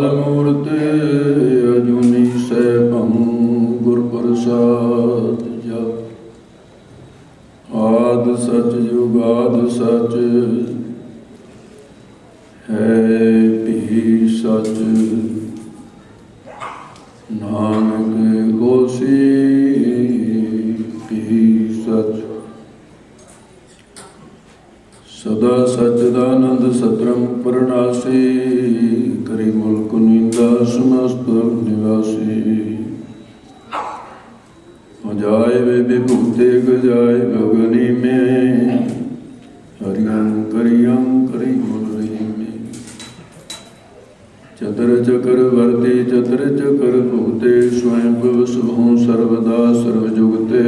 अकाल मूर्त अजूनी सैभं गुर प्रसाद जप। आद सच जुगाद सच है भी सच, नानक होसी भी सच। सदा सच्चिदानंद सतरंग परनासी, करी मुल्क नींदा समस्त निवासी। अजाय वे विभूते गजाय गगनी में, हरियं करियं करी मुरली में। चतर चकर वर्ती चतर चकर भूते, स्वयं स्वहूँ सर्वदा सर्वजुगते।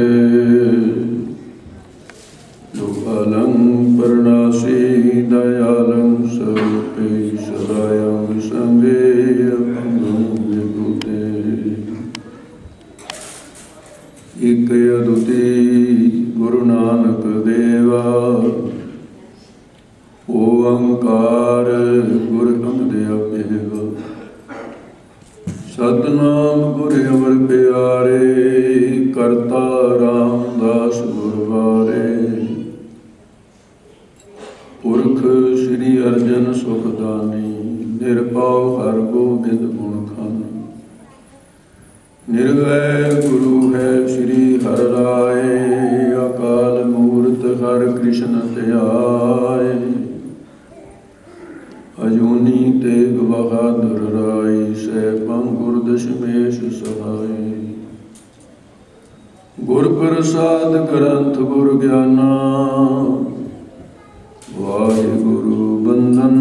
दुःखालं परनासी दयालं सर्वे, सदायं संगे अभंगं विभूते। एक अद्विती गुरु नानक देवा, ओंकार गुर अंगद अभेवा। सतनाम गुर अमर प्यारे, करता रामदास गुरवारे। पुरख श्री अर्जन सुखदानी, निरपाव हर गोबिंद गुण खानी। निर्वैर गुरु है श्री हर राय, अकाल मूर्त हर कृष्ण त्याय। अजूनी तेग बहादुर राय, सैभं गुर दशमेश सहाय। गुर प्रसाद ग्रंथ गुर ज्ञाना, वाहिगुरु बंधन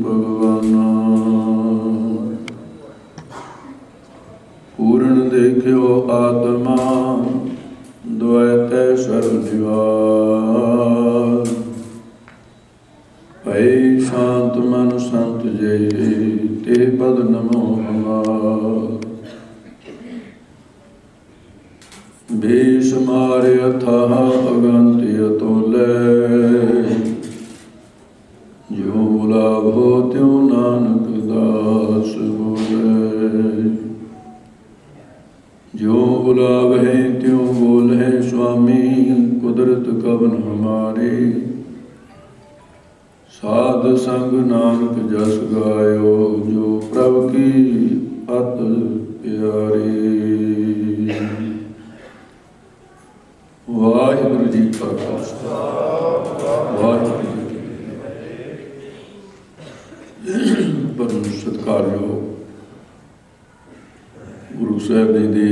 भगवाना। पूर्ण देखियो आत्मा, द्वैत सर्व निवार। भय शांत मन संत जय, ते पद नमो हमार। भेष मारे अथाह अगंत अतुलै, जो बुलावो त्यों नानक दास बोले। जो बुलावे त्यों बोले स्वामी, कुदरत कवन हमारी। साध संग नानक जस गायो, जो प्रभ की अत प्यारी। वाहिगुरु जी का खालसा, वाहिगुरु जी की फतेह। परम सत्कारयोग गुरु साहब जी की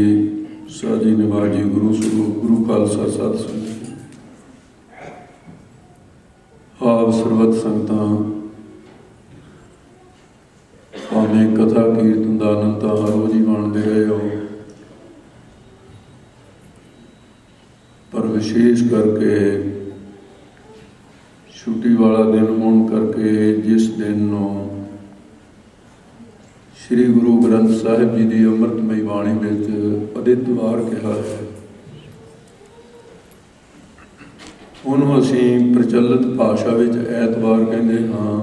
साजी निवाजी गुरु स्वरूप गुरु खालसा सत संगत। आप सरबत संगतां भावें कथा कीर्तन का आनंद हर रोज ही माणते रहे हो, पर विशेष करके छुट्टी वाला दिन होने करके, जिस दिन श्री गुरु ग्रंथ साहिब जी की अमृतमई बाणी में अदितवार कहा है, उन्होंने असी प्रचलित भाषा में ऐतवार कहते हाँ।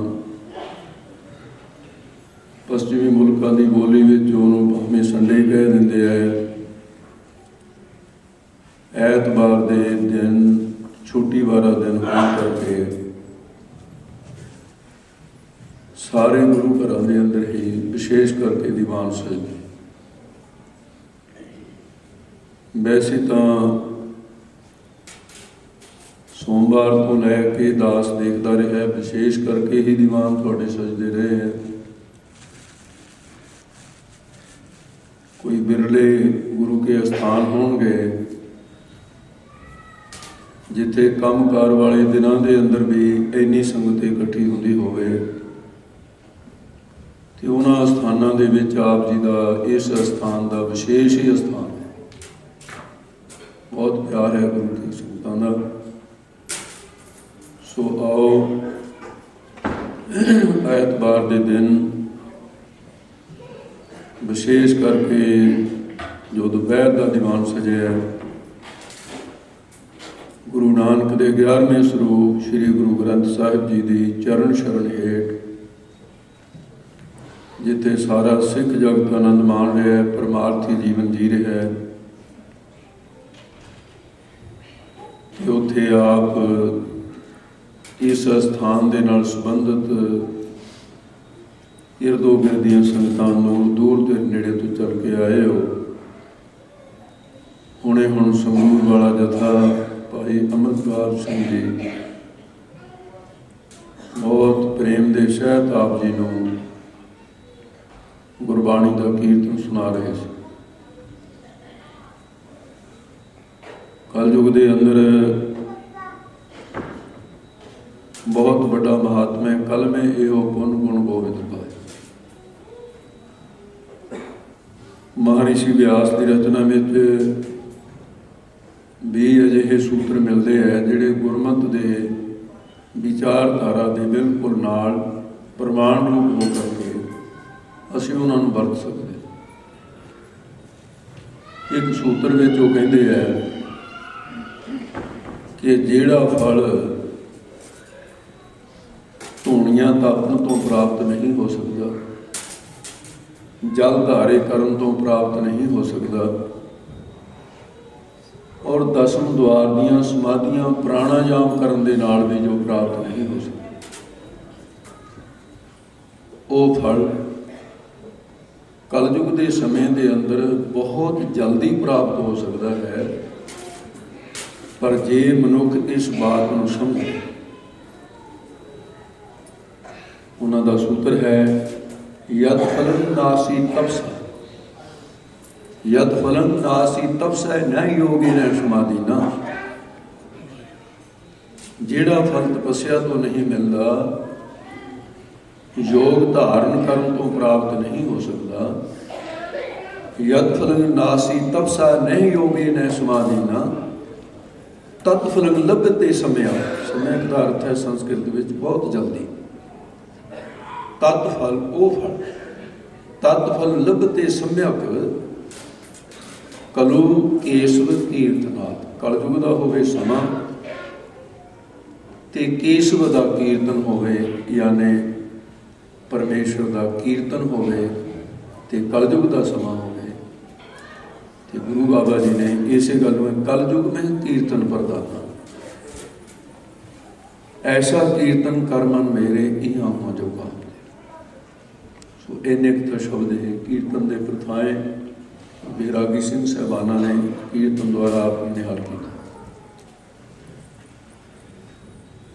पश्चिमी मुल्कों की बोली में भावें संडे कह देंगे है। ऐतवार के दिन छुट्टी वाला दिन होने करके सारे गुरु घरों के अंदर ही विशेष करके दीवान सजदे। वैसे तो सोमवार तो लैके दास देखता रहा, विशेष करके ही दीवान थोड़े सजदे रहे हैं। कोई बिरले गुरु के स्थान होंगे जिथे काम कार वाले दिनों के अंदर भी इन्नी संगत इकट्ठी होंदी होवे, ते उन्हां स्थानां दे विच आप जी का इस स्थान का विशेष ही स्थान है। बहुत प्यार है गुरु की संगतां दा। सो आओ ऐतवार के दिन विशेष करके जो दोपहर का दीवान सजिया गुरु नानक के 11वें स्वरूप श्री गुरु ग्रंथ साहिब जी की चरण शरण हेठ जिथे सारा सिख जगत आनंद मान रहा है, परमार्थी जीवन जी रहा है, उत्थे आप इस स्थान के नाल संबंधित इर्दो गिर्द दी संगतां नूं दूर दे नेड़े तो चल के आए हो। हुणे हुण संगरूर वाला जथा भाई अमृतपाल सिंह जी बहुत प्रेम दे सहित आप जी नूं गुरबाणी का कीर्तन सुना रहे थे। कलयुग के अंदर बहुत बड़ा महात्मा है, कल में एहो पुन गुण गोविंद पाए। महर्षि व्यास की रचना में भी अजिहे सूत्र मिलते हैं जिहड़े गुरमत के विचारधारा के बिल्कुल नाल प्रमाण रूप हो करके असीं उन्हां नूं वरत सकते। एक सूत्र में वो कहते हैं कि जिहड़ा फल धूणियां तपन तो प्राप्त नहीं हो सकता, जल धारे करन तो प्राप्त नहीं हो सकता, और दसम द्वार दीयां समाधियां प्राणायाम करन दे नाल भी जो प्राप्त नहीं हो सकता, वो फल कलयुग के समय के अंदर बहुत जल्दी प्राप्त हो सकता है। पर जे मनुख इस बात को समझे, उन्हों का सूत्र है यद फलन नासी तपसा, यद फलन नासी तपसा न योगी न समाधि ना। जेड़ा फल तपस्या तो नहीं मिलता, योग धारण करन तो प्राप्त नहीं हो सकता। यद फलन नासी तपसा न योगी न समाधि ना, तत्फलन लभते समय। समय का अर्थ है संस्कृत में बहुत जल्दी। तत्फल वो फल, तत्फल लभते सम्यक कलु केशव कीर्तनाथ। कलयुग का होवे समा ते केशव का कीर्तन होवे, यानी परमेश्वर का कीर्तन होवे ते कलयुग का समा होवे। ते गुरु बाबा जी ने इस गल में कलयुग में कीर्तन प्रदाता, ऐसा कीर्तन कर मन मेरे इहाँ हो जो काम। सो इन्ने तो शब्द है कीर्तन के प्रथाएं बैरागी सिंह साहबाना ने कीर्तन द्वारा आप निहाल किया।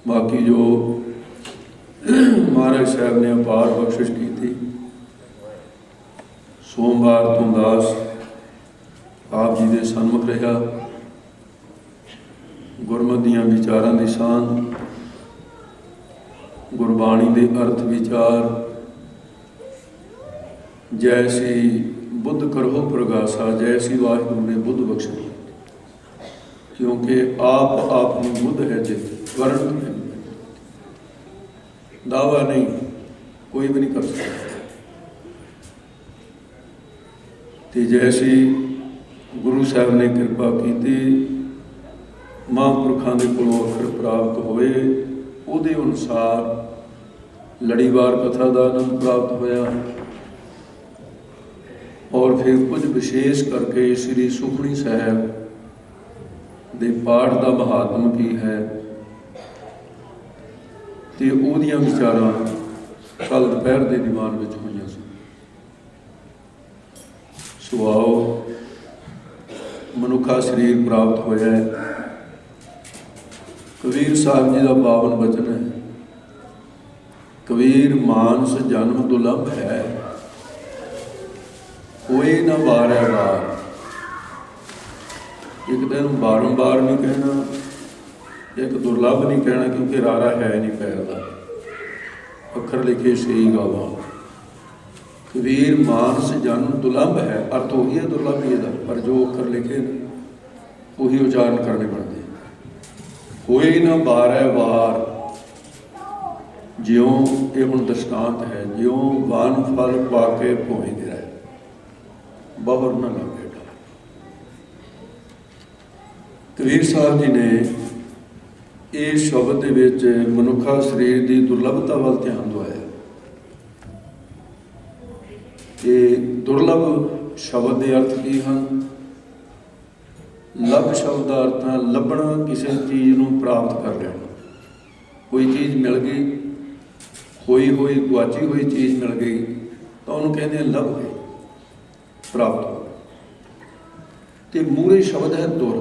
बाकी जो महाराज साहब ने अपार बख्शिश की थी, सोमवार तो दास आप जी के सन्मुख रहा, गुरमत दियां विचारां दी शान, गुरबाणी के अर्थ विचार, जैसी बुद्ध करहो प्रगासा, जैसी वाहिगुरु ने बुद्ध बख्शी। क्योंकि आप अपनी बुद्ध है जी, वर्ण दावा नहीं, कोई भी नहीं कर सकता। तो जैसी गुरु साहब ने कृपा की, महापुरखों के कोलों अखर प्राप्त होए, उहदे अनुसार लड़ीवार कथा का आनंद प्राप्त होया। और फिर कुछ विशेष करके श्री सुखमनी साहब दे पाठ का महात्म की है, तो उहदियां विचारां कल दोपहर के दीवान में हुई सी। सो आओ, मनुखा शरीर प्राप्त होया है। कबीर साहब जी का पावन वचन है, कबीर मानस जन्म दुर्लभ है, कोई ना बारे बार। एक दिन बारंबार नहीं कहना, एक दुर्लभ नहीं कहना, क्योंकि रारा है नहीं पैदा, अखर लिखे सही गावा। कबीर मानस जन्म दुर्लभ है, अर्थ वही है दुर्लभ ही है, पर जो अखर लिखे वही उच्चारण करने पड़ते। कोई ना बारह बार, ज्यों ये हुण दृष्टांत है, ज्यों वन फल पाके भोए गिरा, बाहर ना लगे। कबीर साहब जी ने इस शब्द के विच मनुखा शरीर की दुर्लभता वाल ध्यान दवाया। कि दुर्लभ शब्द के अर्थ की हैं। लभ शब्द का अर्थ है लभना, किसी चीज़ को प्राप्त कर लेना। कोई चीज़ मिल गई, खोई हुई गुआची हुई चीज़ मिल गई तो उन्होंने कहते लभ गई, प्राप्त हो। तो मूरे शब्द है दुर।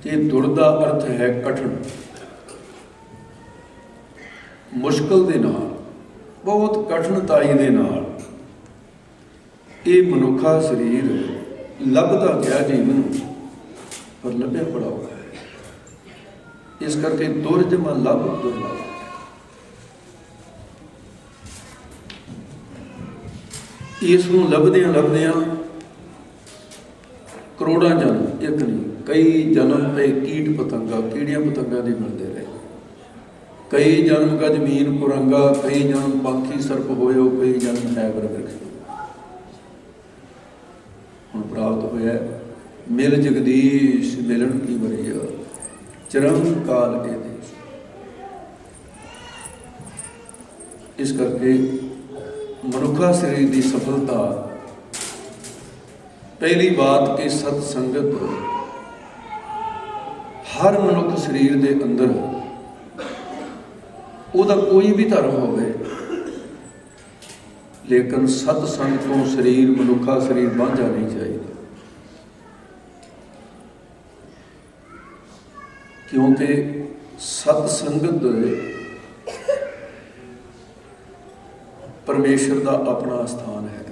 तो दुर का अर्थ है कठिन, मुश्किल दे नाल, बहुत कठिनताई दे नाल ये मनुखा शरीर लभदा गया जीवन, पर लभ्या बड़ा औखा है। इस करके दुर जमा लभ दुर्लभ। इसनूं लभदियां लभदियां करोड़ां जन्म, एक नहीं कई जन्म पे कीट पतंगा, कीड़ियां पतंगा दे मिलते रहे। कई जन्म का जमीन कुरंगा, कई जन्म पंखी सर्प होयो, कई जन्म है वृक्ष। हुण प्राप्त होया मिल जगदीश मिलन की वरिया, चरम काल के देश। इस करके मनुखा शरीर की सफलता पहली बात कि सतसंगत हर मनुख शरीर के अंदर ਉਹਦਾ कोई भी धर्म होवे, लेकिन सतसंग तो शरीर मनुखा शरीर बांझा नहीं चाहिए। क्योंकि सतसंगत परमेश्वर का अपना स्थान है।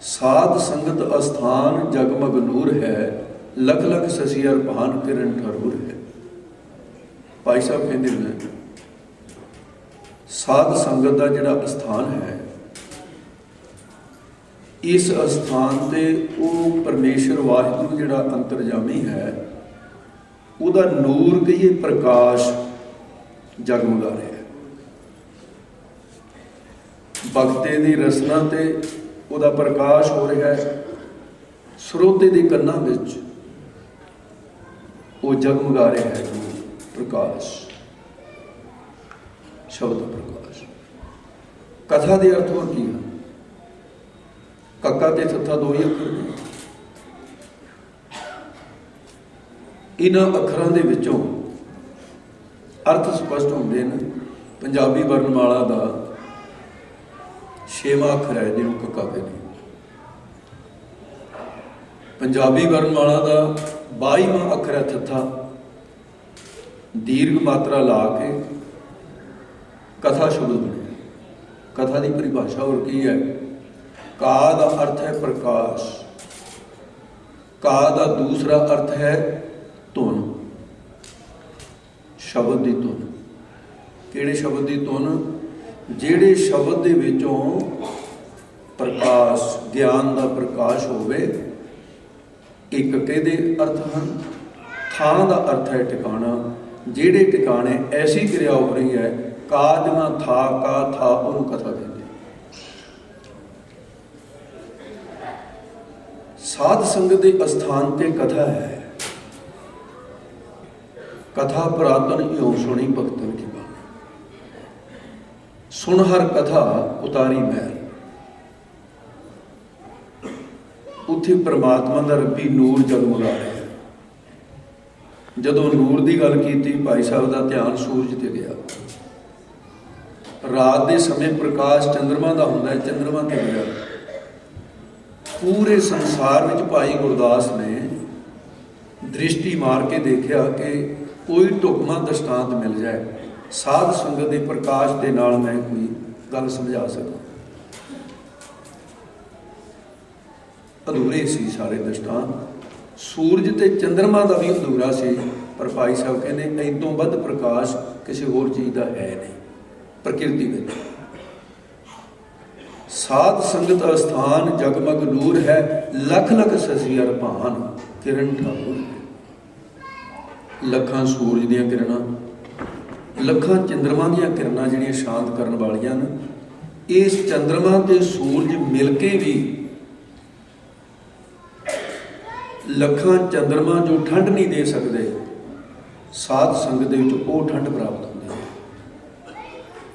साध संगत अस्थान जगमग नूर है, लख लख ससियर भान किरण ठरूर है। भाई साहब कहते हैं साध संगत का जिहड़ा स्थान है, इस स्थान से वो परमेश्वर वाहिगुरू जिहड़ा अंतरजामी है, उहदा नूर कहिए प्रकाश जगमगा रहा है। भगते की रसना ते उहदा प्रकाश हो रहा है, स्रोते की कन्ना विच वो जगमगा रहा है प्रकाश, शब्द प्रकाश। कथा के अर्थ और की है? कक्का ते थत्था दो ही अखर ने। इन्हां अखरां दे विचों अर्थ स्पष्ट होंदे हैं। पंजाबी वर्णमाला का 6वां अखर है जिन्हों कक्का कहते हैं। पंजाबी वर्णमाला का 22वां अखर है थत्था। दीर्घ मात्रा ला के कथा शब्द बने। कथा की परिभाषा और की है? का का अर्थ है प्रकाश, का का दूसरा अर्थ है धुन, शब्द की धुन। किहड़े शब्द की धुन? जिहड़े शब्द दे विचों प्रकाश, ज्ञान का प्रकाश होवे। एक कहदे अर्थ हैं, थां का अर्थ है ठिकाना। जिहड़े ठिकाने ऐसी क्रिया हो रही है, काज ना था का था, उन्होंने कथा कहते। साध संगत के स्थान ते कथा है। कथा पुरातन इं सुनी भगतन की बात, सुन हर कथा उतारी महल। उत्थे परमात्मा का रब्बी नूर जगमगा रहा है। जदों नूर की गल की, भाई साहब का ध्यान सूरज ते गया। रात के समय प्रकाश चंद्रमा का होंदा है, चंद्रमा ते गया। पूरे संसार में भाई गुरदास ने दृष्टि मार के देखा कि कोई ढुकमा दृष्टांत मिल जाए, साध संगत के प्रकाश के नाल मैं कोई गल समझा सका। अधूरे सी सारे दृष्टांत। सूरज ते चंद्रमा का भी अधूरा सी, पर भाई साहब कहते इतों वध प्रकाश किसी होर चीज़ का है नहीं प्रकृति में। साध संगत अस्थान जगमग नूर है, लख लख ससियर भान किरण ठाकुर। लखां सूरज दियां किरणा, लखां चंद्रमा दियां किरणा जिहड़ियां शांत करन वालियां ने। इस चंद्रमा ते सूरज मिल के भी लखां चंद्रमा जो ठंड नहीं दे सकते, साध संगत दे विच ओह ठंड प्राप्त होंदी है।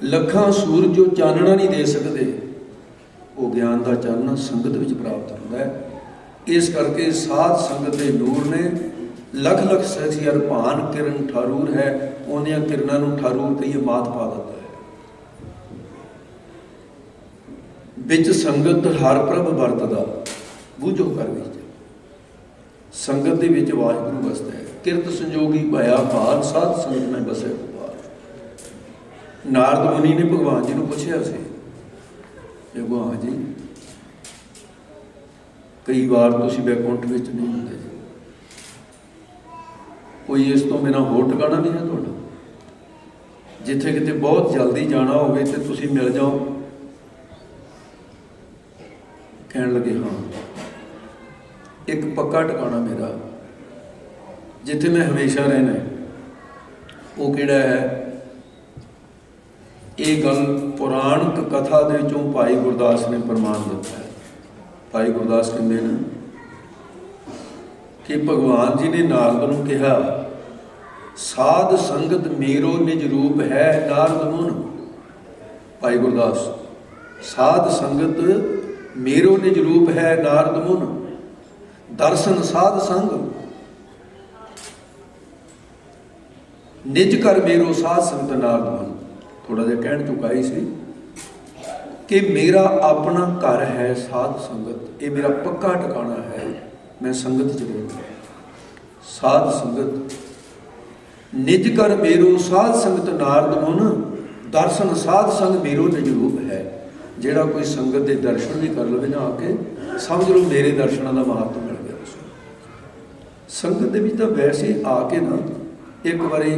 ਲੱਖਾਂ ਸੂਰਜ ਜੋ ਚਾਨਣਾ ਨਹੀਂ ਦੇ ਸਕਦੇ, ਉਹ ਗਿਆਨ ਦਾ ਚਾਨਣਾ ਸੰਗਤ ਵਿੱਚ ਪ੍ਰਾਪਤ ਹੁੰਦਾ ਹੈ। ਇਸ ਕਰਕੇ ਸਾਧ ਸੰਗਤ ਦੇ ਨੂਰ ਨੇ ਲੱਖ ਲੱਖ ਸਹਿਸੀ ਅਰਭਾਨ ਕਿਰਨ ਠਾਰੂਰ ਹੈ, ਉਹਨੀਆਂ ਕਿਰਨਾਂ ਨੂੰ ਠਾਰੂਰ ਕਹੀਏ ਮਾਤ ਪਾ ਦਿੱਤਾ ਹੈ। ਵਿੱਚ ਸੰਗਤ ਹਰ ਪ੍ਰਭ ਵਰਤਦਾ, ਬੂਝੋ ਕਰ ਵਿੱਚ ਸੰਗਤ ਦੇ ਵਿੱਚ ਵਾਹਿਗੁਰੂ ਵਸਦਾ ਹੈ। ਕਿਰਤ ਸੰਜੋਗੀ ਭਇਆ ਭਾਰ, ਸਾਧ ਸੰਗਤ में बसे उपार। ਨਾਰਦ ਮੁਨੀ ਨੇ ਭਗਵਾਨ ਜੀ ਨੂੰ ਪੁੱਛਿਆ ਸੀ, ਭਗਵਾਨ ਜੀ ਕਈ ਵਾਰ ਤੁਸੀਂ ਵੈਕੁੰਠ ਵਿੱਚ ਨਹੀਂ ਹੁੰਦੇ, ਕੋਈ ਇਸ ਤੋਂ ਬਿਨਾਂ ਹੋਰ ਟਿਕਾਣਾ ਨਹੀਂ ਹੈ ਤੁਹਾਡਾ? ਜਿੱਥੇ ਕਿਤੇ ਬਹੁਤ ਜਲਦੀ ਜਾਣਾ ਹੋਵੇ ਤੇ ਤੁਸੀਂ ਮਿਲ ਜਾਓ। ਕਹਿਣ ਲੱਗੇ ਹਾਂ, ਇੱਕ ਪੱਕਾ ਟਿਕਾਣਾ ਮੇਰਾ ਜਿੱਥੇ ਮੈਂ ਹਮੇਸ਼ਾ ਰਹਿਣਾ, ਉਹ ਕਿਹੜਾ ਹੈ? ਇਹ ਗੱਲ ਪੁਰਾਣਕ ਕਥਾ ਦੇ ਵਿੱਚੋਂ ਭਾਈ ਗੁਰਦਾਸ ਨੇ ਪ੍ਰਮਾਣ ਦਿੱਤਾ ਹੈ। ਭਾਈ ਗੁਰਦਾਸ ਕਹਿੰਦੇ ਨੇ ਕਿ ਭਗਵਾਨ ਜੀ ਨੇ ਨਾਰਦ ਨੂੰ ਕਿਹਾ, ਸਾਧ ਸੰਗਤ ਮੇਰੋ ਨਿਜ ਰੂਪ ਹੈ ਨਾਰਦ ਮੁਨ। ਭਾਈ ਗੁਰਦਾਸ, ਸਾਧ ਸੰਗਤ ਮੇਰੋ ਨਿਜ ਰੂਪ ਹੈ ਨਾਰਦ ਮੁਨ, ਦਰਸ਼ਨ ਸਾਧ ਸੰਗ ਨਿਜ ਕਰ ਮੇਰੋ ਸਾਧ ਸੰਗਤ ਨਾਰਦ ਮੁਨ। ਥੋੜਾ ਜਿਹਾ ਕਹਿਣ ਚੁਕਾਈ ਸੀ ਕਿ ਮੇਰਾ ਆਪਣਾ ਘਰ ਹੈ ਸਾਧ ਸੰਗਤ, ਇਹ ਮੇਰਾ ਪੱਕਾ ਟਿਕਾਣਾ ਹੈ, ਮੈਂ ਸੰਗਤ ਚ ਰਹਿੰਦਾ। ਸਾਧ ਸੰਗਤ ਨਿਜ ਕਰ ਮੇਰੋ ਸਾਧ ਸੰਗਤ ਨਾਰਦ ਮੁਨ, ਦਰਸ਼ਨ ਸਾਧ ਸੰਗ ਮੇਰੋ ਨਿਜ ਰੂਪ ਹੈ। ਜਿਹੜਾ ਕੋਈ ਸੰਗਤ ਦੇ ਦਰਸ਼ਨ ਵੀ ਕਰ ਲਵੇ ਨਾ ਆ ਕੇ, ਸਮਝ ਲਓ ਮੇਰੇ ਦਰਸ਼ਨਾਂ ਦਾ ਮਹੱਤਵ ਮਿਲ ਗਿਆ। ਸੰਗਤ ਦੇ ਵਿੱਚ ਤਾਂ ਵੈਸੇ ਆ ਕੇ ਨਾ ਇੱਕ ਵਾਰੀ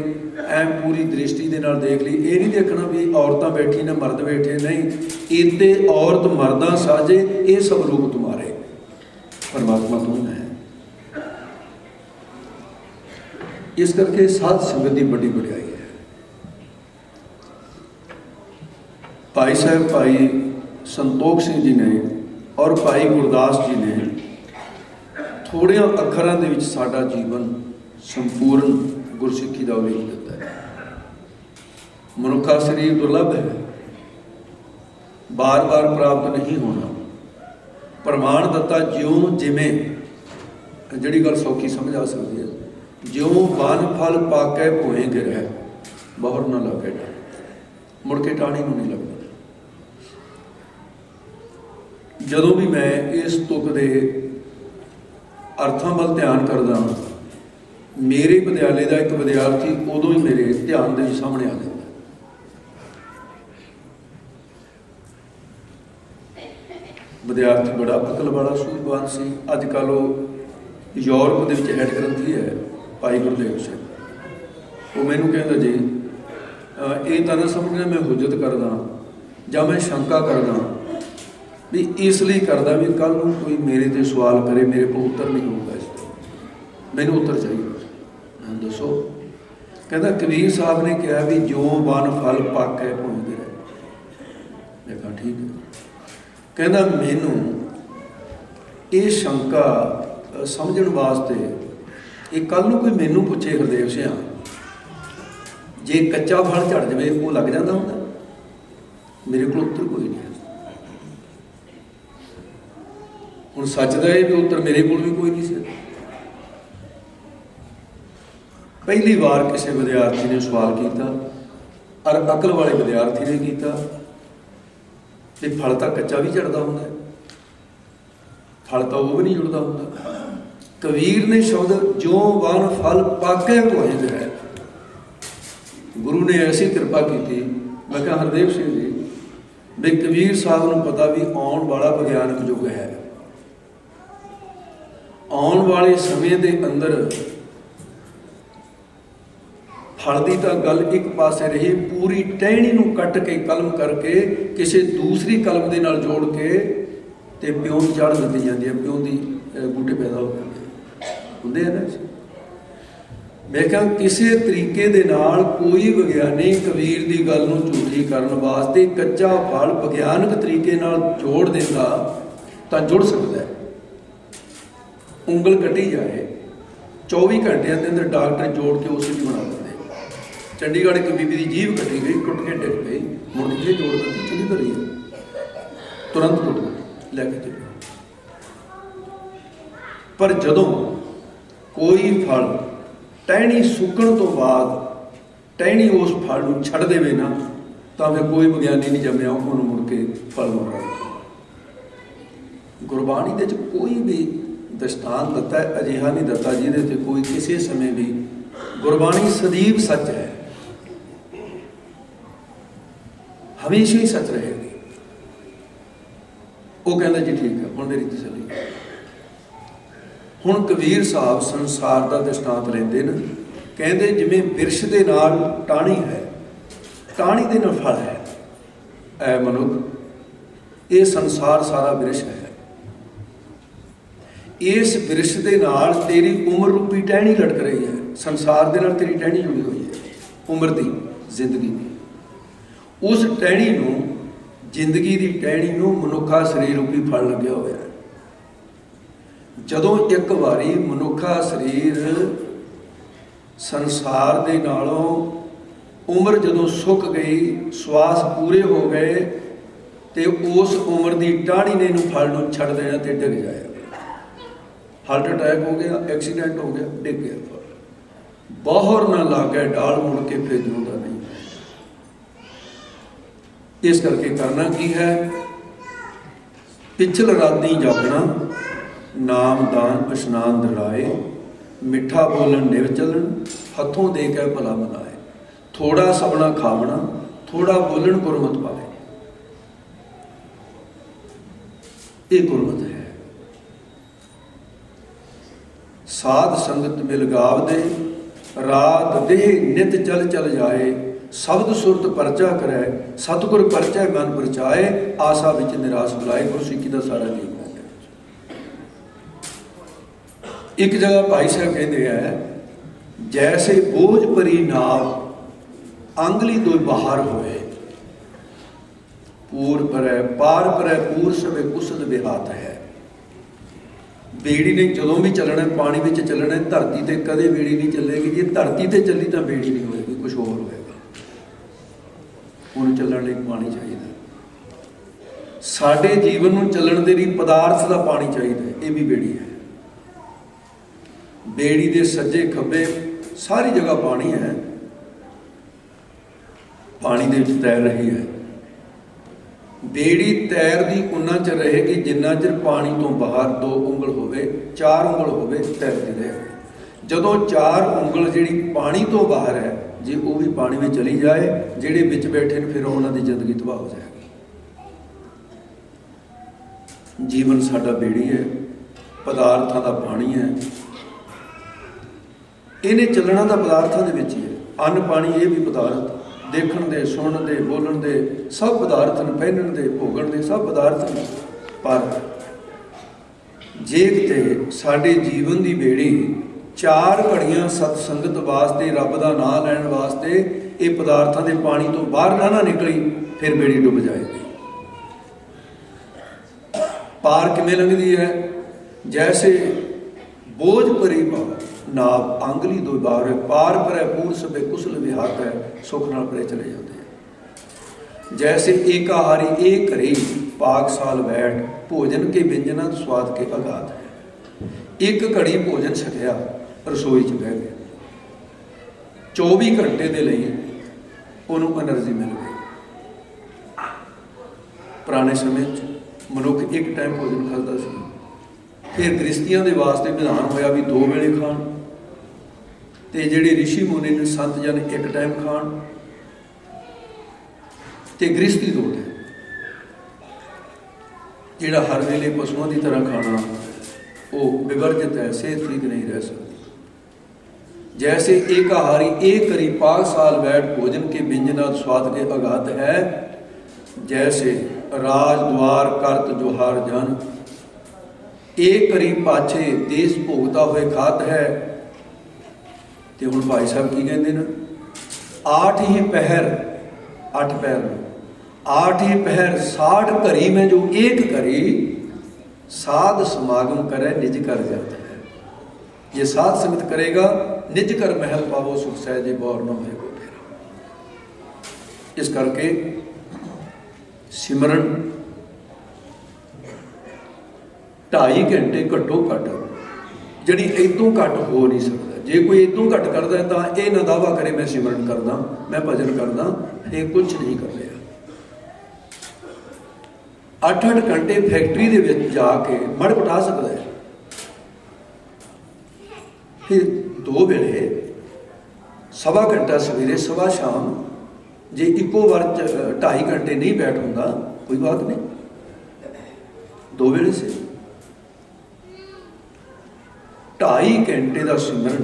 ਐ ਪੂਰੀ ਦ੍ਰਿਸ਼ਟੀ ਦੇ ਨਾਲ ਦੇਖ ਲਈ, ਇਹ ਨਹੀਂ ਦੇਖਣਾ ਵੀ ਔਰਤਾਂ ਬੈਠੀ ਨੇ ਮਰਦ ਬੈਠੇ, ਨਹੀਂ, ਇਤੇ ਔਰਤ ਮਰਦਾਂ ਸਾਜੇ ਇਹ ਸਭ ਰੂਪ ਤੁਮਾਰੇ, ਪਰਮਾਤਮਾ ਤੂੰ ਹੈ। ਇਸ ਕਰਕੇ ਸਾਧ ਸੰਗਤ ਦੀ ਵੱਡੀ ਵਡਿਆਈ ਹੈ। ਭਾਈ ਸਾਹਿਬ ਭਾਈ ਸੰਤੋਖ ਸਿੰਘ ਜੀ ਨੇ ਔਰ ਭਾਈ ਗੁਰਦਾਸ ਜੀ ਨੇ ਥੋੜ੍ਹਿਆਂ ਅੱਖਰਾਂ ਦੇ ਵਿੱਚ ਸਾਡਾ ਜੀਵਨ ਸੰਪੂਰਨ ਗੁਰਸਿੱਖੀ ਦਾ ਉਲੇਖ ਦਿੱਤਾ ਹੈ। ਮਨੁੱਖਾ ਸਰੀਰ ਦੁਰਲਭ ਹੈ, ਬਾਰ-ਬਾਰ ਪ੍ਰਾਪਤ ਨਹੀਂ ਹੋਣਾ। ਪ੍ਰਮਾਣ ਦਿੱਤਾ ਜਿਉਂ ਜਿਵੇਂ, ਜਿਹੜੀ ਗੱਲ ਸੌਖੀ ਸਮਝ ਆ ਸਕਦੀ ਹੈ, ਜਿਉਂ ਬਨ ਫਲ ਪਾਕੇ ਭੋਏ ਗਿਰਹਿ, ਬਹੁਰ ਨਾ ਲੱਗੇ ਮੁੜ ਕੇ ਟਾਹਣੀ ਨੂੰ ਨਹੀਂ ਲੱਗਦਾ। ਜਦੋਂ ਵੀ ਮੈਂ ਇਸ ਤੁਕ ਦੇ ਅਰਥਾਂ ਵੱਲ ਧਿਆਨ ਕਰਦਾ, ਮੇਰੇ ਵਿਦਿਆਲੇ ਦਾ ਇੱਕ ਵਿਦਿਆਰਥੀ ਉਦੋਂ ਹੀ ਮੇਰੇ ਧਿਆਨ ਦੇ ਸਾਹਮਣੇ ਆ ਜਾਂਦਾ। ਵਿਦਿਆਰਥੀ ਬੜਾ ਅਕਲ ਵਾਲਾ ਸੂਝਵਾਨ ਸੀ। ਅੱਜ ਕੱਲ੍ਹ ਉਹ ਯੂਰਪ ਦੇ ਵਿੱਚ ਹੈਡ ਗ੍ਰੰਥੀ ਹੈ, ਭਾਈ ਗੁਰਦੇਵ ਸਿੰਘ। ਉਹ ਮੈਨੂੰ ਕਹਿੰਦਾ ਜੀ ਇਹ ਤਾਂ ਨਾ ਸਮਝਣਾ ਮੈਂ ਹੁਜਤ ਕਰਦਾ ਜਾਂ ਮੈਂ ਸ਼ੰਕਾ ਕਰਦਾ, ਵੀ ਇਸ ਲਈ ਕਰਦਾ ਵੀ ਕੱਲ੍ਹ ਨੂੰ ਕੋਈ ਮੇਰੇ ਤੇ ਸਵਾਲ ਕਰੇ, ਮੇਰੇ ਕੋਲ ਉੱਤਰ ਨਹੀਂ ਹੋਊਗਾ, ਇਸ ਤੋਂ ਮੈਨੂੰ ਉੱਤਰ ਚਾਹੀਦਾ। ਦੱਸੋ? ਕਹਿੰਦਾ ਕਬੀਰ ਸਾਹਿਬ ਨੇ ਕਿਹਾ ਵੀ ਜੋ ਬਨ ਫਲ ਪਾਕੇ ਭੋਏ ਗਿਰਹਿ। ਮੈਂ ਕਿਹਾ ਠੀਕ ਹੈ। ਕਹਿੰਦਾ ਮੈਨੂੰ ਇਹ ਸ਼ੰਕਾ ਸਮਝਣ ਵਾਸਤੇ, ਇਹ ਕੱਲ੍ਹ ਨੂੰ ਕੋਈ ਮੈਨੂੰ ਪੁੱਛੇ, ਹਰਦੇਵ ਸਿਆਂ ਜੇ ਕੱਚਾ ਫਲ ਝੜ ਜਾਵੇ ਉਹ ਲੱਗ ਜਾਂਦਾ ਹੁੰਦਾ, ਮੇਰੇ ਕੋਲ ਉੱਤਰ ਕੋਈ ਨਹੀਂ। ਹੁਣ ਸੱਚ ਦਾ ਇਹ ਵੀ ਉੱਤਰ ਮੇਰੇ ਕੋਲ ਵੀ ਕੋਈ ਨਹੀਂ ਸੀ। ਪਹਿਲੀ ਵਾਰ ਕਿਸੇ ਵਿਦਿਆਰਥੀ ਨੇ ਸਵਾਲ ਕੀਤਾ, ਔਰ ਅਕਲ ਵਾਲੇ ਵਿਦਿਆਰਥੀ ਨੇ ਕੀਤਾ, ਤੇ ਫਲ ਤਾਂ ਕੱਚਾ ਵੀ ਝੜਦਾ ਹੁੰਦਾ, ਫਲ ਤਾਂ ਉਹ ਵੀ ਨਹੀਂ ਜੁੜਦਾ ਹੁੰਦਾ। ਕਬੀਰ ਨੇ ਸ਼ਬਦ ਜੋ ਬਨ ਫਲ ਪਾਕੇ ਭੋਏ ਗਿਰਹਿ, ਗੁਰੂ ਨੇ ਐਸੀ ਕਿਰਪਾ ਕੀਤੀ। ਮੈਂ ਕਿਹਾ ਹਰਦੇਵ ਸਿੰਘ ਜੀ, ਵੀ ਕਬੀਰ ਸਾਹਿਬ ਨੂੰ ਪਤਾ ਵੀ ਆਉਣ ਵਾਲਾ ਵਿਗਿਆਨਕ ਯੁੱਗ ਹੈ, ਆਉਣ ਵਾਲੇ ਸਮੇਂ ਦੇ ਅੰਦਰ ਫਲ ਦੀ ਤਾਂ ਗੱਲ ਇੱਕ ਪਾਸੇ ਰਹੀ, ਪੂਰੀ ਟਹਿਣੀ ਨੂੰ ਕੱਟ ਕੇ ਕਲਮ ਕਰਕੇ ਕਿਸੇ ਦੂਸਰੀ ਕਲਮ ਦੇ ਨਾਲ ਜੋੜ ਕੇ ਤੇ ਪਿਉਂ ਚੜ੍ਹ ਦਿੱਤੀ ਜਾਂਦੀ ਹੈ, ਪਿਉਂ ਦੀ ਬੂਟੇ ਪੈਦਾ ਹੋ ਜਾਂਦੇ ਹੁੰਦੇ ਆ ਨਾ। ਮੈਂ ਕਿਹਾ ਕਿਸੇ ਤਰੀਕੇ ਦੇ ਨਾਲ ਕੋਈ ਵਿਗਿਆਨੀ ਕਬੀਰ ਦੀ ਗੱਲ ਨੂੰ ਝੂਠੀ ਕਰਨ ਵਾਸਤੇ ਕੱਚਾ ਫਲ ਵਿਗਿਆਨਕ ਤਰੀਕੇ ਨਾਲ ਜੋੜ ਦਿੰਦਾ ਤਾਂ ਜੁੜ ਸਕਦਾ ਹੈ। ਉਂਗਲ ਕੱਟੀ ਜਾਏ, 24 ਘੰਟਿਆਂ ਦੇ ਅੰਦਰ ਡਾਕਟਰ ਜੋੜ ਕੇ ਉਸ ਨੂੰ ਬਣਾ ਦਿੰਦੇ। चंडीगढ़ एक बीबी की जीभ कटी गई, टुट के डिग गई, मुड़ के जोड़ दी, चली भरी है, तुरंत टुट गई, लैके चली। पर जदों कोई फल टहनी सुकण तो बाद टहनी उस फल नूं छड्ड देवे ना, तो फिर कोई विग्यानी नहीं जम्मिया उन्होंने मुड़ के फल मौका। गुरबाणी दे च कोई भी दृष्टांत दता है अजिहा नहीं दता जिहदे ते कोई किसी समय भी, गुरबाणी सदैव सच है, हमेशा ही सच रहेगी। वो कहता जी ठीक है, हुण मेरी तसल्ली। हुण कबीर साहब संसार का दृष्टांत लेंदे ने, कहते जिवें बिरछ दे नाल टाणी है, टाणी दे नाल फल है। ऐ मनुख, ये संसार सारा बिरछ है, इस बिरछ दे नाल तेरी उम्र रूपी टहनी लटक रही है। संसार दे नाल तेरी टहनी जुड़ी हुई है, उम्र की, जिंदगी की। उस टहनी नूं, जिंदगी की टहनी नूं मनुखा शरीर रूपी फल लग्या होया है। जदों एक बारी मनुखा शरीर संसार दे नालों उम्र जदों सुक गई, श्वास पूरे हो गए, तो उस उम्र की टाणी ने नूं फल नूं छड्ड देना ते डिग जाएगा। हार्ट अटैक हो गया, एक्सीडेंट हो गया, डिग गया फल। बाहर ना ला गए डाल, मुड़ के फिर जुड़ा नहीं। इस करके करना की है, पिछल राती जागना, नाम दान इशनान दराए, मिठा बोलन निव चलन, हथों दे के भला मनाए। थोड़ा सबना खावना, थोड़ा बोलन गुरमत पाए। ये गुरमत है। साध संगत मिल गाव दे, रात देह नित चल चल जाए। शब्द सुरत परचा करे, सतगुर परचा मन परचाए। आशा विच निराश बुलाए, गुरसिੱਖੀ ਦਾ सारा जीवन है। एक जगह भाई साहब कहते हैं, जैसे बोझ भरी नाव आंगली दो बाहर होए, पूर परै पार परै पूर सवे कुसद विहात है। बेड़ी ने जदों भी चलना, पानी में चलना, धरती ते कदे बेड़ी नहीं चलेगी। जे धरती ते चली तो बेड़ी नहीं होएगी, कुछ होर होएगा। उन्हें चलने लई पानी चाहिए। साडे जीवन नूं चलण दे लई पदार्थ का पानी चाहिए, ये भी बेड़ी है। बेड़ी दे सज्जे खब्बे सारी जगह पानी है, पानी दे विच तैर रही है। बेड़ी तैरदी उन्ना चर रहेगी जिन्ना चर पानी तो बाहर 2 उंगल होवे, 4 उंगल होवे, तैरती रहेगी। जदों 4 उंगल जिहड़ी पानी तो बाहर है, जे वो भी पानी में चली जाए, जिहड़े विच बैठे ने, फिर उन्हां दी जिंदगी तबाह हो जाएगी। जीवन साडा बेड़ी है, पदार्थां दा पानी है। इन्हें चलना तो पदार्थों के विच ही है। अन्न पानी ये भी पदार्थ, देखण दे, सुनन दे, बोलन दे, सब पदार्थ ने, पहनण दे, भोगण दे, सब पदार्थ ने। पर जे किते साडे जीवन की बेड़ी 4 घड़ियां सतसंगत वास्ते, रब का नाम लैण वास्ते, ये पदार्थों के पानी तो बाहर ना निकली, फिर बेड़ी डुब जाएगी। पार किवें लंघदी है? जैसे बोझ भरी नाव आंगली दो बार, पार परै पूर सभे कुशल विहात है, सुख नाल परे चले जाते हैं। जैसे एकाहारी एक घरी पाक साल बैठ, भोजन के व्यंजना स्वाद के अगाध है। एक घड़ी भोजन छकिया, रसोई च बह गया, 24 घंटे के लिए उन्होंने एनर्जी मिल गई। पुराने समय मनुख एक टाइम भोजन खाता सी, फिर गृहस्थियों के वास्ते विधान होया भी 2 वेले खाण, ते जिहड़े ऋषि मुनि ने, संत जन एक टाइम खाण, ते गृहस्थी 2 टाइम। जिहड़ा हर वेले पशुओं की तरह खाना, वो विवर्जित है, सेहत ठीक नहीं रह सकती। जैसे एकाहारी एक करी पाक साल बैठ, भोजन के व्यंजना स्वाद के अगाध है। जैसे राज द्वार करत जोहार जन, एक करी पाछे देश भोगता हुए खात है। तो हुण भाई साहब की कहते हैं, 8 ही पहर, 8 पैर, 8 ही पहर 60 घरी में जो एक करी, साध समागम करे निज कर जाता है। ये साध संगत करेगा, निज कर महल पावो सुख सहजे, बौर न होएगो फेरा। इस करके सिमरन 2.5 घंटे घट्टो घट जी इतों घट हो नहीं सकता। जे कोई इतों घट करता है तो यह ना दावा करे मैं सिमरन करदा, मैं भजन करदा, ये कुछ नहीं कर रहा। 8-8 घंटे फैक्ट्री दे विच जाके मड़ पटा सकता है। फिर 2 वेले 1.25 घंटा सवेरे 1.25 शाम, जे इको बार 2.5 घंटे नहीं बैठ होंदा कोई बात नहीं, 2 वेले से 2.5 घंटे का सिमरन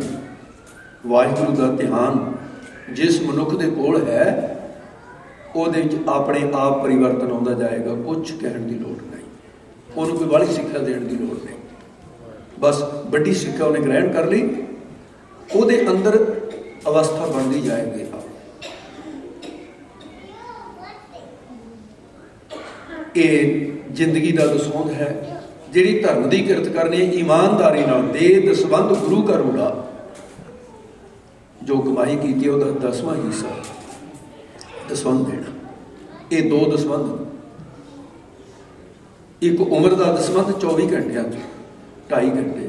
वाहिगुरू का ध्यान जिस मनुख के कोल है ਉਹਦੇ अपने आप परिवर्तन आता जाएगा। कुछ कहने की लोड़ नहीं, उन्होंने कोई बड़ी सिक्ख्या देने की लोड़ नहीं, बस बड़ी सिक्ख्या उन्हें ग्रहण कर ली, ਉਹਦੇ अंदर अवस्था बनती जाएगी। ये जिंदगी का दसौंध है। जिहड़ी धर्म की किरत करनी ईमानदारी नाल दे दसवंध गुरु करूँगा, जो कमाई की उसका 10वां हिस्सा दसवंध देना। ये 2 दसवंध, एक उम्र का दसवंध 24 घंटिया 2.5 घंटे,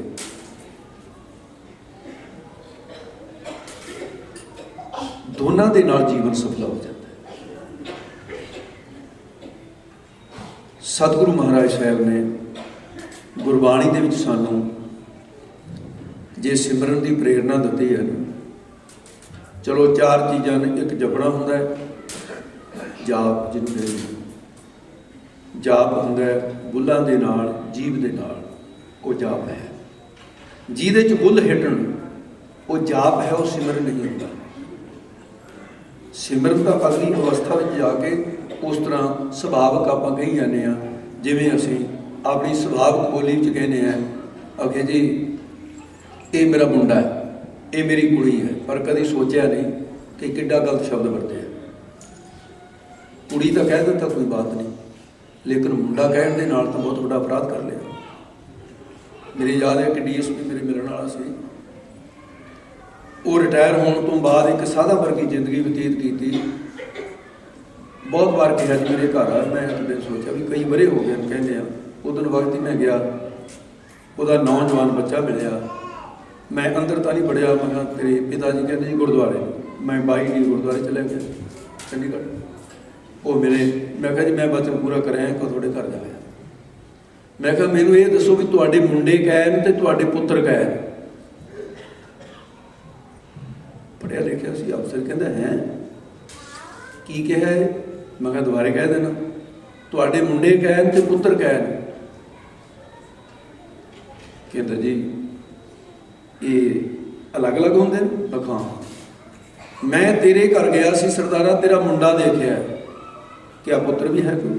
दोनों के नाल जीवन सफल हो जाता है। सतगुरु महाराज साहब ने गुरबाणी दे विच सानू जे सिमरन की प्रेरणा दी है। चलो 4 चीज़ां ने, एक जपना हुंदा है, जाप जिन्हों कहते, जाप हुंदा है बुल्लां दे नाल, जीभ दे नाल, वो जाप है। जिहदे च बुल हिटण वो जाप है, वो सिमरन नहीं होता। सिमरन का अगली अवस्था में जाके उस तरह सुभावक आप कही जाने, जिमें असी अपनी सुभावक बोली च कहने हैं, आखे जी ये मेरा मुंडा है, ये मेरी कुड़ी है, पर कभी सोचा नहीं कि किड्डा गलत शब्द वरते। कुड़ी तो कह दिता कोई बात नहीं, लेकिन मुंडा कहने के नाल तो बहुत बड़ा अपराध कर लिया। मेरी याद है कि DSP मेरे मिलने वाला सी, वो रिटायर होने तो बाद एक साधा वर्गी जिंदगी बतीत की। बहुत बार कहा जी मेरे घर आ, मैं एक दिन सोचा भी कई बड़े हो गए कहने। उस दिन वक्त ही मैं गया, वह नौजवान बच्चा मिलया, मैं अंदर तो नहीं पढ़िया, मैं कहा तेरे पिता जी कहते जी गुरुद्वारे, मैं 22 गुरुद्वारे चले गया चंडीगढ़। वो मिले, मैं कहा जी मैं वचन पूरा कराया कि थोड़े घर जाया। मैं कहा मैनू ये दसो भी तुहाडे मुंडे कैन ते तुहाडे पुत्र कैन। पढ़िया लिखिया सी अफसर कहता है की कहा है, मैं कहा दोबारे कह देना, तुहाडे मुंडे कैन ते पुत्र कैन। कहता जी ये अलग अलग होंगे। हाँ, मैं तेरे घर गया सी सरदारा, तेरा मुंडा देखिया, क्या पुत्र भी है कोई?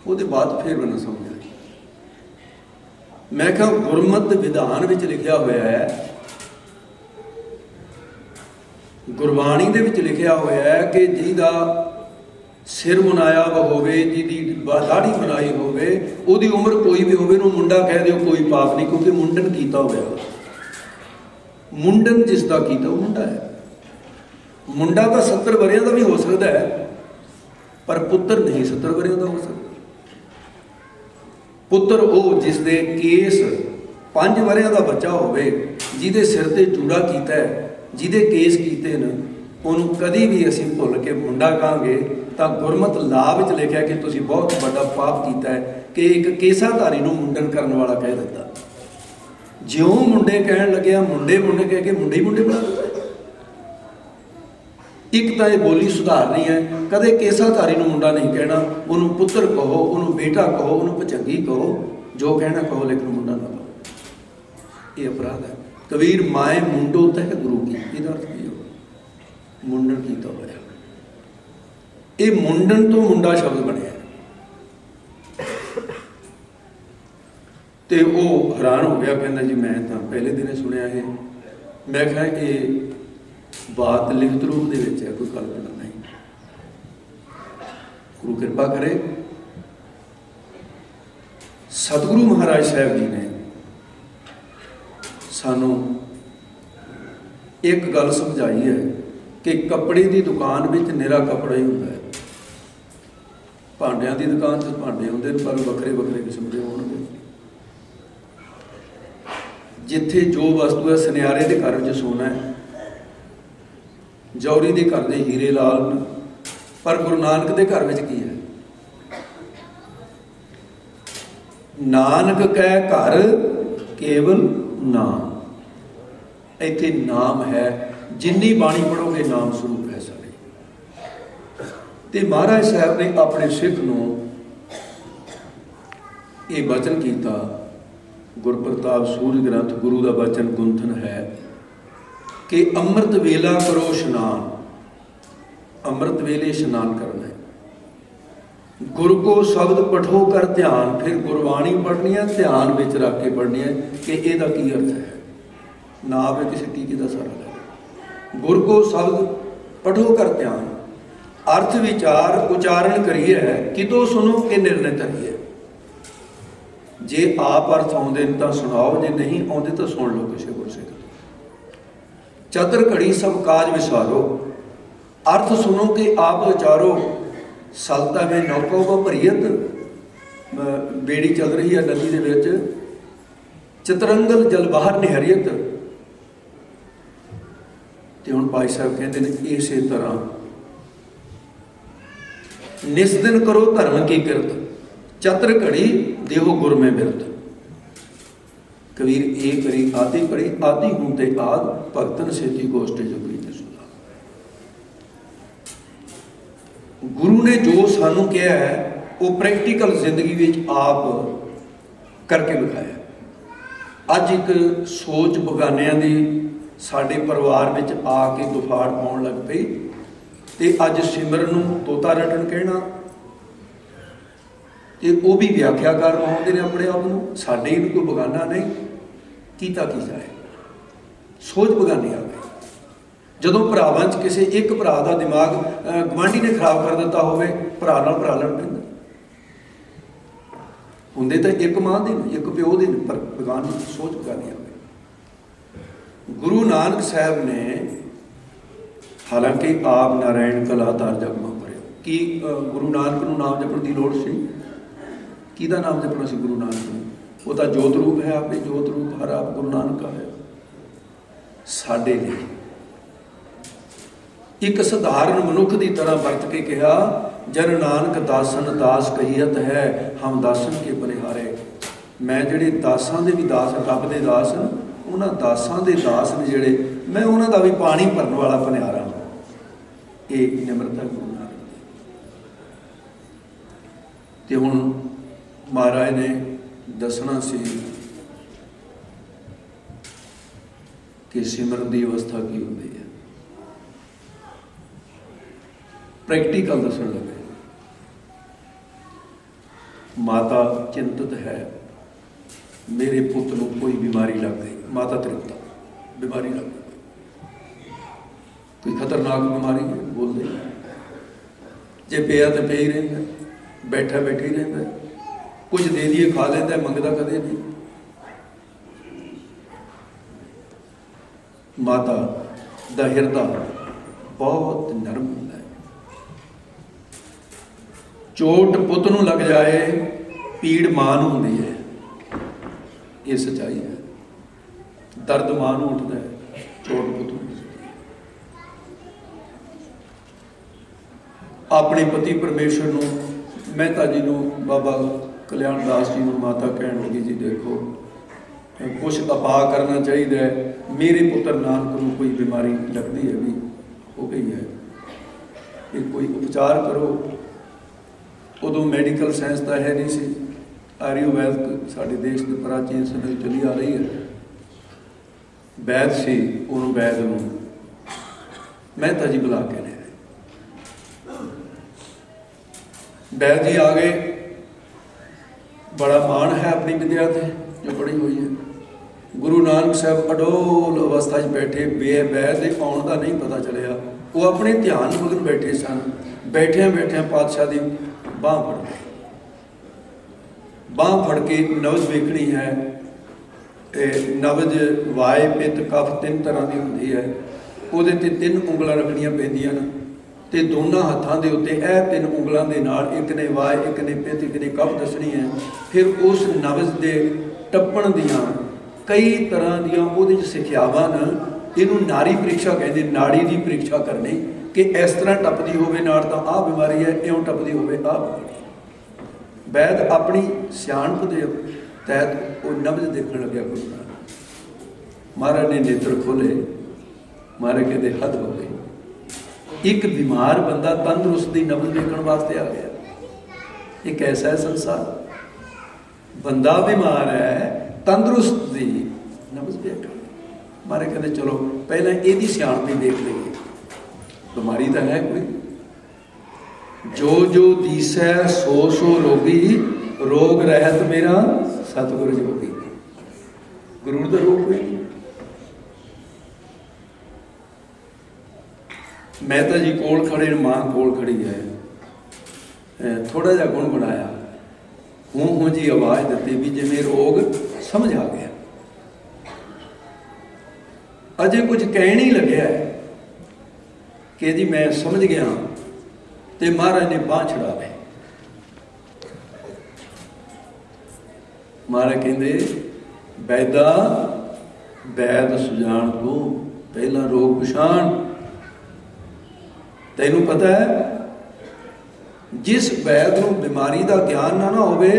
उसके बाद फिर मैंने समझ आई। मैं कहा गुरमत विधान विच लिखिया होया है, गुरबाणी दे विच लिखिया होया है कि जिहदा सिर मुनाया होवे, जिहदी दाढ़ी बनाई होवे, उहदी उम्र कोई भी होवे, नूं मुंडा कह दिओ कोई पाप नहीं, क्योंकि मुंडन कीता होया। मुंडन जिसका कीता वो मुंडा है। मुंडा तो 70 वरियां का भी हो सकता है, पर पुत्र नहीं 70 वरियां का हो सकता। पुत्र वो जिसदे केस 5 वरियां का बच्चा होवे, जिहदे सिर ते जूड़ा कीता है, जिहदे केस कीते न, उन्होंने कभी भी असीं भुल के मुंडा कहांगे तो गुरमत लाभ च लिखा कि तुसीं बहुत बड़ा पाप किया है कि एक केसाधारी नूं मुंडन करने वाला कह दिता। ज्यों मुंडे कहन लग्या, मुंडे मुंडे कह के मुंडे ही मुंडे बना दिता। एक तो यह बोली सुधारनी है, कदे केसाधारी नूं मुंडा नहीं कहना, उन्होंने पुत्र कहो, उन्होंने बेटा कहो, उन्होंने भचंगी कहो, जो कहना कहो, लेकिन मुंडा ना कहो। ये अपराध है। कबीर माए मुंडो तह गुरु की, इसका अर्थ की हो मुंडन कीता होया। ये मुंडन तो मुंडा शब्द बनिया तो वो हैरान हो गया, कहना जी मैं तो पहले दिन सुनिया है। मैं कहा ये बात लिखत रूप दे विच है, कोई कल्पना नहीं। गुरु कृपा करे। सतगुरु महाराज साहब जी ने सानू एक गल समझाई है कि कपड़े की दुकान में निरा कपड़ा ही होंदा है, भांडियां की दुकान से भांडे होंदे ने पर वक्रे वक्रे किस्म के होणगे। जिथे जो वस्तु है, सुनियारे के घर में सोना है, जौहरी के घर में हीरे लाल ने, पर गुरु नानक के घर में की है? नानक कै घर केवल नाम। इत्थे नाम है, जिन्नी बाणी पढ़ोगे नाम स्वरूप है सारे। ते महाराज साहब ने अपने सिख नूं ये वचन किया, गुरप्रताप सूर्य ग्रंथ गुरु का वचन गुंथन है कि अमृत वेला करो स्नान। अमृत वेले स्नान करना है। गुरु को शब्द पढ़ो कर ध्यान, फिर गुरबाणी पढ़नी है, ध्यान विच रख के पढ़नी है कि ਇਹਦਾ की अर्थ है। ना आवे किसी टीके का सारा लगे। गुरु को शब्द पढ़ो कर ध्यान, अर्थ विचार उच्चारण करिए कितों सुनो कि निर्णय करिए। जे आप अर्थ आउंदे तो सुनाओ, जे नहीं आउंदे तो सुन लो किसी गुरसिख। चतर घड़ी सब काज विसारो, अर्थ सुनो कि आप विचारो। सलता में नौका व भरीयत, बेड़ी चल रही है नदी के विच, चतरंगल जल बाहर निहरियत। ते हुण भाई साहब कहते हैं इस तरह निस दिन करो धर्म की किरत, चतर घड़ी देहो गुर में बिरत। कबीर ए करी आदि करी, आदि होंते आद, भगतन सेती गोष्ठी जोगी। गुरु ने जो सानू कहा है वो प्रैक्टिकल जिंदगी में आप करके दिखाया। अज एक सोच बगानियां दी साडे परिवार में आके दुफाड़ पाउण लग पई ते अज सिमरन नूं तोता रटन कहना ते वो भी व्याख्याकार कहाउंदे ने अपने आप नूं। साडे ही कोई बगाना नहीं कीता की जाए, सोच बगानी आ गई। जदों भरावां च किसी एक भरा का दिमाग गवांढी ने खराब कर दिता होवे, भरा नाल भरा लड़ पैंदा। हुंदे तां एक मां दे ने, एक प्यो दे ने, पर बगान सोच बगानी आ गई। गुरु नानक साहब ने हालांकि आप नारायण कलाधार जगमा पढ़े कि गुरु नानक नूं नाम जपण दी लोड़ सी? किहदा नाम जपना सी गुरु नानक नूं? वो तो जोत रूप है, आपे जोत रूप हर आप गुरु नानक का है। साडे लिए एक सधारण मनुख की तरह वरत के कहा, जन नानक दासन दास कहीयत है, हम दासन के बलिहारे। मैं जिहड़े दासां दे भी दास, रब दे दास न, उन्हां दासां दे दास ने जिहड़े, मैं उन्हां दा भी पानी भरन वाला बनिहारा। ये निमरता गुरु नानक दी। ते हुण महाराज ने दसना सी कि सिमरन की अवस्था की होती है। प्रैक्टिकल दसन लगे। माता चिंतित है, मेरे पुत्र को कोई बीमारी लग गई। माता तृप्ता, बीमारी लग गई, कोई खतरनाक बीमारी है, बोल दे। जे पिया तो पे ही रहता, बैठा बैठे ही रहता, कुछ दे दिए खा लेता, मंगता कदे नहीं। माता दा हिरदा बहुत नरम होता है। चोट पुत नूं लग जाए, पीड़ मां नूं हुंदी है, ये सच्चाई है। दर्द मां नूं उठदा है, चोट पुत नूं। अपने पति परमेश्वर नूं, मेहता जी नूं, बाबा कल्याण दास जी नूं माता कहण लगी, जी देखो कुछ अपा करना चाहिए, मेरे पुत्र नानक नूं कोई बीमारी लगती है, भी हो गई है, ये कोई उपचार करो। उदों मैडिकल साइंस तो है नहीं सी, आर्युवैद साडे देश के प्राचीन समय चली आ रही है। वैद सी, उन्होंने वैद नूं मेहता जी बुला के ले आए। वैद जी आ गए, बड़ा मान है अपनी विद्या से जो पढ़ी हुई है। गुरु नानक साहब अडोल अवस्था बैठे, वैद आने का नहीं पता चलिया, वो अपने ध्यान मगन बैठे सन। बैठिया बैठिया पातशाह की बांह फड़ गई। बांह फड़ के नवज वेखनी है, नवज वाय पित कफ 3 तरह की होती है। ਉਹਦੇ ਤੇ 3 ਉਂਗਲਾਂ ਰੱਖਣੀਆਂ ਪੈਂਦੀਆਂ ਨੇ ਤੇ ਦੋਨਾਂ ਹੱਥਾਂ ਦੇ ਉੱਤੇ ਇਹ 3 ਉਂਗਲਾਂ ਦੇ ਨਾਲ ਇੱਕ ਨੇ ਵਾਹ, ਇੱਕ ਨੇ ਪਿੱਤ, ਇੱਕ ਨੇ ਕਫ ਦੱਸਣੀ ਹੈ। ਫਿਰ ਉਸ ਨਬਜ਼ ਦੇ ਟੱਪਣ ਦੀਆਂ ਕਈ ਤਰ੍ਹਾਂ ਦੀਆਂ ਉਹਦੇ 'ਚ ਸਿੱਖਿਆਵਾਂ ਨੇ। ਇਹਨੂੰ ਨਾੜੀ ਪ੍ਰੀਖਿਆ ਕਹਿੰਦੇ, ਨਾੜੀ ਦੀ ਪ੍ਰੀਖਿਆ ਕਰਨੀ ਕਿ ਇਸ ਤਰ੍ਹਾਂ ਟੱਪਦੀ ਹੋਵੇ ਨਾਲ ਤਾਂ ਆਹ ਬਿਮਾਰੀ ਹੈ, ਇਉਂ ਟੱਪਦੀ ਹੋਵੇ ਆਹ ਬਿਮਾਰੀ। ਵੈਦ ਆਪਣੀ ਸਿਆਣਪ ਦੇ ਤਹਿਤ ਉਹ ਨਬਜ਼ ਦੇਖਣ ਲੱਗਿਆ। ਗੁਰੂ ਨਾਨਕ ਮਹਾਰਾਜ ਨੇ ਨੇਤਰ ਖੋਲੇ। ਮਹਾਰਾਜ ਕਹਿੰਦੇ ਹੱਦ ਹੋ ਗਈ। ਇੱਕ ਬਿਮਾਰ ਬੰਦਾ ਤੰਦਰੁਸਤ ਦੀ ਨਬਜ਼ ਦੇਖਣ ਵਾਸਤੇ ਆ ਗਿਆ। ਇਹ ਕੈਸਾ ਹੈ ਸੰਸਾਰ? ਬੰਦਾ ਬਿਮਾਰ ਹੈ, ਤੰਦਰੁਸਤ ਦੀ ਨਬਜ਼ ਦੇਖ। ਮਹਾਰਾਜ ਕਹਿੰਦੇ ਚਲੋ ਪਹਿਲਾਂ ਇਹਦੀ ਸਿਆਣਪ ਹੀ ਦੇਖ ਲਈਏ। ਬਿਮਾਰੀ ਤਾਂ ਹੈ ਕੋਈ। ਜੋ ਜੋ ਦੀਸੈ ਸੋ ਸੋ ਰੋਗੀ, ਰੋਗ ਰਹਿਤ ਮੇਰਾ ਸਤਿਗੁਰ ਜੋਗੀ। ਗੁਰੂ ਦਾ ਰੋਗ ਕੋਈ ਨਹੀਂ। ਮਹਿਤਾ ਜੀ ਕੋਲ ਖੜੇ, ਮਾਂ ਕੋਲ ਖੜੀ ਹੈ। ਥੋੜਾ ਜਿਹਾ ਗੁਣਗੁਣਾਇਆ, ਹੂੰ ਜੀ ਆਵਾਜ਼ ਦਿੱਤੀ ਵੀ ਜਿਵੇਂ ਰੋਗ ਸਮਝ ਆ ਗਿਆ। ਅਜੇ ਕੁਝ ਕਹਿਣ ਹੀ ਲੱਗਿਆ ਕਿ ਜੀ ਮੈਂ ਸਮਝ ਗਿਆ, ਤੇ ਮਹਾਰਾਜ ਨੇ ਬਾਂਹ ਛੁਡਾ ਲਈ। ਮਹਾਰਾਜ ਕਹਿੰਦੇ ਵੈਦਾ ਵੈਦ ਸੁਜਾਨ ਤੂੰ, ਪਹਿਲਾਂ ਰੋਗ ਪਛਾਣ। ਤੈਨੂੰ ਪਤਾ ਹੈ ਜਿਸ ਵੈਦ ਨੂੰ ਬਿਮਾਰੀ ਦਾ ਗਿਆਨ ਨਾ ਹੋਵੇ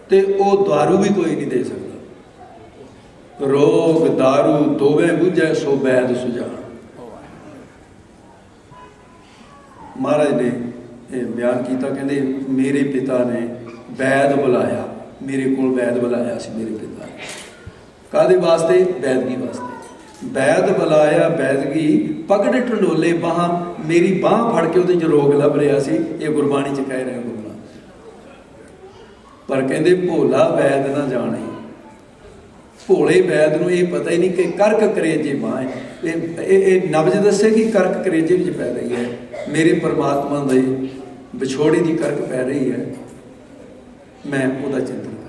ਤੇ ਉਹ ਦਾਰੂ ਵੀ ਕੋਈ ਨਹੀਂ ਦੇ ਸਕਦਾ। ਰੋਗ ਦਾਰੂ ਦੋਵੇਂ ਬੁਝੈ ਸੋ ਵੈਦ ਸੁਜਾਨ। ਮਹਾਰਾਜ ਨੇ ਇਹ ਬਿਆਨ ਕੀਤਾ, ਕਹਿੰਦੇ ਮੇਰੇ ਪਿਤਾ ਨੇ ਵੈਦ ਬੁਲਾਇਆ, ਮੇਰੇ ਕੋਲ ਵੈਦ ਬੁਲਾਇਆ ਸੀ ਮੇਰੇ ਪਿਤਾ ਨੇ। ਕਾਹਦੇ ਵਾਸਤੇ? ਵੈਦਗੀ ਵਾਸਤੇ। ਵੈਦ ਬੁਲਾਇਆ, ਵੈਦਗੀ ਪਕੜ ਢੰਡੋਲੇ ਬਾਹਾਂ, ਮੇਰੀ ਬਾਂਹ ਫੜ ਕੇ ਉਹਦੇ 'ਚ ਰੋਗ ਲੱਭ ਰਿਹਾ ਸੀ। ਇਹ ਗੁਰਬਾਣੀ 'ਚ ਕਹਿ ਰਿਹਾ ਗੁਰੂ ਨਾਨਕ। ਪਰ ਕਹਿੰਦੇ ਭੋਲਾ ਵੈਦ ਨਾ ਜਾਣੇ। ਭੋਲੇ ਵੈਦ ਨੂੰ ਇਹ ਪਤਾ ਹੀ ਨਹੀਂ ਕਿ ਕਰਕ ਕਰੇਜੇ ਬਾਂਹ ਇਹ ਨਬਜ਼ ਦੱਸੇਗੀ ਕਰਕ ਕਰੇਜੇ ਵਿੱਚ ਪੈ ਰਹੀ ਹੈ। ਮੇਰੇ ਪਰਮਾਤਮਾ ਦੇ ਵਿਛੋੜੇ ਦੀ ਕਰਕ ਪੈ ਰਹੀ ਹੈ, ਮੈਂ ਉਹਦਾ ਚਿੰਤਨ ਕਰਦਾ।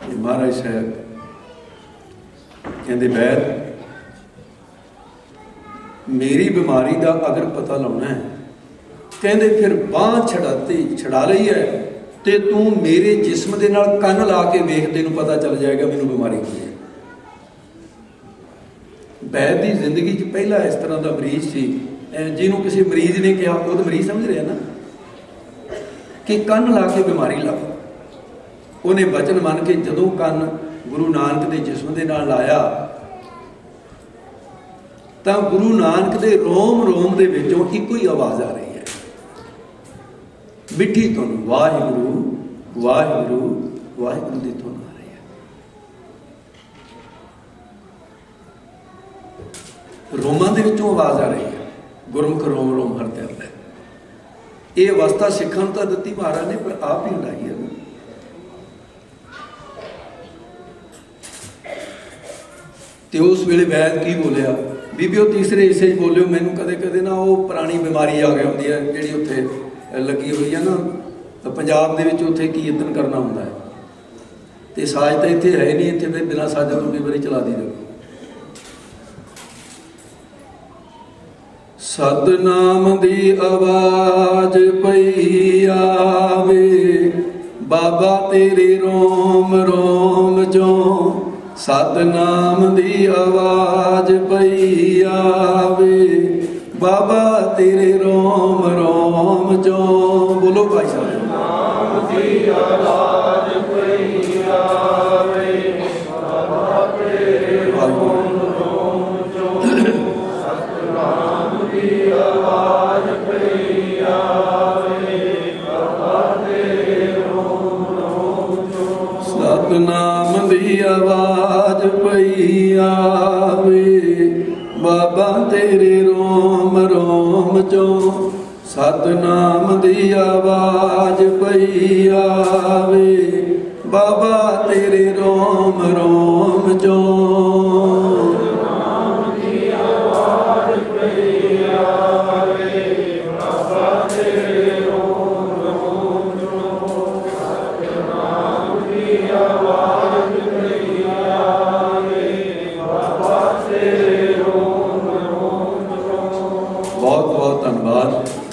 ਇਹ ਮਹਾਰਾਜ ਸਾਹਿਬ ਕਹਿੰਦੇ ਵੈਦ ਮੇਰੀ ਬਿਮਾਰੀ ਦਾ ਅਗਰ ਪਤਾ ਲਾਉਣਾ ਹੈ, ਕਹਿੰਦੇ ਫਿਰ ਬਾਂਹ ਛਡਾ ਲਈ ਹੈ ਤੇ ਤੂੰ ਮੇਰੇ ਜਿਸਮ ਦੇ ਨਾਲ ਕੰਨ ਲਾ ਕੇ ਵੇਖ, ਤੈਨੂੰ ਪਤਾ ਚੱਲ ਜਾਏਗਾ ਮੈਨੂੰ ਬਿਮਾਰੀ ਕੀ ਹੈ। ਵੈਦ ਦੀ ਜ਼ਿੰਦਗੀ 'ਚ ਪਹਿਲਾ ਇਸ ਤਰ੍ਹਾਂ ਦਾ ਮਰੀਜ਼ ਸੀ, ਜਿਹਨੂੰ ਕਿਸੇ ਮਰੀਜ਼ ਨੇ ਕਿਹਾ, ਉਹ ਤਾਂ ਮਰੀਜ਼ ਸਮਝ ਰਿਹਾ ਨਾ, ਕਿ ਕੰਨ ਲਾ ਕੇ ਬਿਮਾਰੀ ਲਾ। ਉਹਨੇ ਬਚਨ ਮੰਨ ਕੇ ਜਦੋਂ ਕੰਨ ਗੁਰੂ ਨਾਨਕ ਦੇ ਜਿਸਮ ਦੇ ਨਾਲ ਲਾਇਆ ਤਾਂ ਗੁਰੂ ਨਾਨਕ ਦੇ ਰੋਮ ਰੋਮ ਦੇ ਵਿੱਚੋਂ ਇੱਕੋ ਹੀ ਆਵਾਜ਼ ਆ ਰਹੀ ਹੈ, ਮਿੱਠੀ ਧੁਨ ਵਾਹਿਗੁਰੂ ਵਾਹਿਗੁਰੂ ਵਾਹਿਗੁਰੂ ਦੀ ਧੁਨ ਆ ਰਹੀ ਹੈ। ਰੋਮਾਂ ਦੇ ਵਿੱਚੋਂ ਆਵਾਜ਼ ਆ ਰਹੀ ਹੈ, ਗੁਰਮੁਖ ਰੋਮ ਰੋਮ ਹਰ ਧਿਆਨ ਹੈ। ਇਹ ਅਵਸਥਾ ਸਿੱਖਾਂ ਨੂੰ ਤਾਂ ਦਿੱਤੀ ਮਹਾਰਾਜ ਨੇ, ਪਰ ਆਪ ਹੀ ਲਾਈ ਹੈ। ਤੇ ਉਸ ਵੇਲੇ ਵੈਦ ਕੀ ਬੋਲਿਆ? ਬੀਬੀ ਉਹ ਤੀਸਰੇ ਹਿੱਸੇ 'ਚ ਬੋਲਿਓ, ਮੈਨੂੰ ਕਦੇ ਕਦੇ ਨਾ ਉਹ ਪੁਰਾਣੀ ਬਿਮਾਰੀ ਆ ਗਈ ਹੁੰਦੀ ਹੈ ਜਿਹੜੀ ਉੱਥੇ ਲੱਗੀ ਹੋਈ ਹੈ ਨਾ ਪੰਜਾਬ ਦੇ ਵਿੱਚ। ਉੱਥੇ ਕੀਰਤਨ ਕਰਨਾ ਹੁੰਦਾ ਹੈ ਤੇ ਸਾਜ਼ ਤਾਂ ਇੱਥੇ ਹੈ ਨਹੀਂ, ਇੱਥੇ ਫਿਰ ਬਿਨਾਂ ਸਾਜ਼ਾਂ ਤੋਂ ਕਈ ਵਾਰੀ ਚਲਾ ਦੀ ਜਾਓ। ਸਤਿਨਾਮ ਦੀ ਆਵਾਜ਼ ਪਈ ਆਵੇ, ਬਾਬਾ ਤੇਰੇ ਰੋਮ ਰੋਮ ਚੋਂ। ਸਤਿਨਾਮ ਦੀ ਆਵਾਜ਼ ਪਈ ਆਵੇ, ਬਾਬਾ ਤੇਰੇ ਰੋਮ ਰੋਮ ਚੋਂ। ਬੋਲੋ ਭਾਈ ਸਾਹਿਬ। ਸਤਿਨਾਮ ਦੀ ਆਵਾਜ਼ ਪਈ ਆਵੇ, ਬਾਬਾ ਤੇਰੇ ਰੋਮ ਰੋਮ ਚੋਂ। ਸਤਿਨਾਮ ਦੀ ਆਵਾਜ਼ ਪਈ ਆਵੇ, ਬਾਬਾ ਤੇਰੇ ਰੋਮ ਰੋਮ ਚੋਂ। ਸਤਿਨਾਮ ਦੀ ਆਵਾਜ਼ ਪਈ ਆਵੇ, ਬਾਬਾ ਤੇਰੇ ਰੋਮ ਰੋਮ ਚੋਂ। ਸਤਿਨਾਮ ਦੀ ਆਵਾਜ਼ ਪਈ ਆਵੇ, ਬਾਬਾ ਤੇਰੇ ਰੋਮ ਰੋਮ ਚੋਂ। ਸਤਿਨਾਮ ਦੀ ਆਵਾਜ਼ ਪਈ ਆਵੇ, ਬਾਬਾ ਤੇਰੇ ਰੋਮ ਰੋਮ ਚੋਂ। ਸਤਿਨਾਮ ਦੀ ਆਵਾਜ਼ ਪਈ ਆਵੇ, धन्यवाद।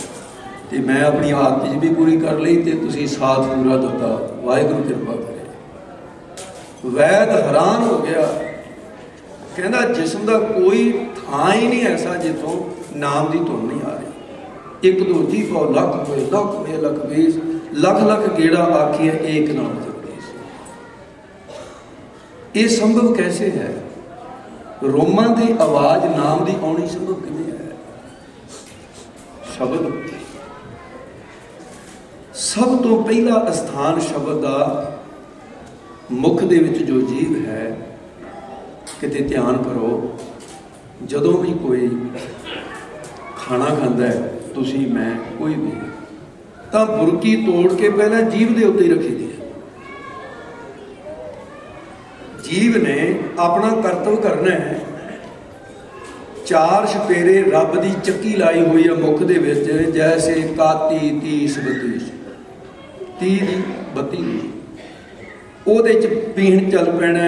तो मैं अपनी आदत भी पूरी कर ली तो तुसीं साथ पूरा दिता। वाहिगुरू कृपा करे। वैद हैरान हो गया, कहना जिसम का कोई थां ही नहीं ऐसा जितों नाम की धुन नहीं आ रही। एक दो जी पाओ लख होए लख में लख बीस लख लख गेड़ा आखिए एक नाम जपीस। ये संभव कैसे है? रोमां की आवाज़ नाम की आनी संभव किवें है? शब्द सब तो पहला स्थान शब्द का मुख दे विच जो जीव है, किते ध्यान करो, जदों भी कोई खाना खाता है तुसी मैं कोई भी तो बुरकी तोड़ के पहले जीव के उत्ते ही रखी दी है। जीव ने अपना कर्तव्य करना है। चार छपेरे रब की चक्की लाई हुई है मुख दे विच, जैसे 31 30 32 30 32 ਉਹਦੇ ਚ ਪੀਣ ਚੱਲ ਪੈਣਾ,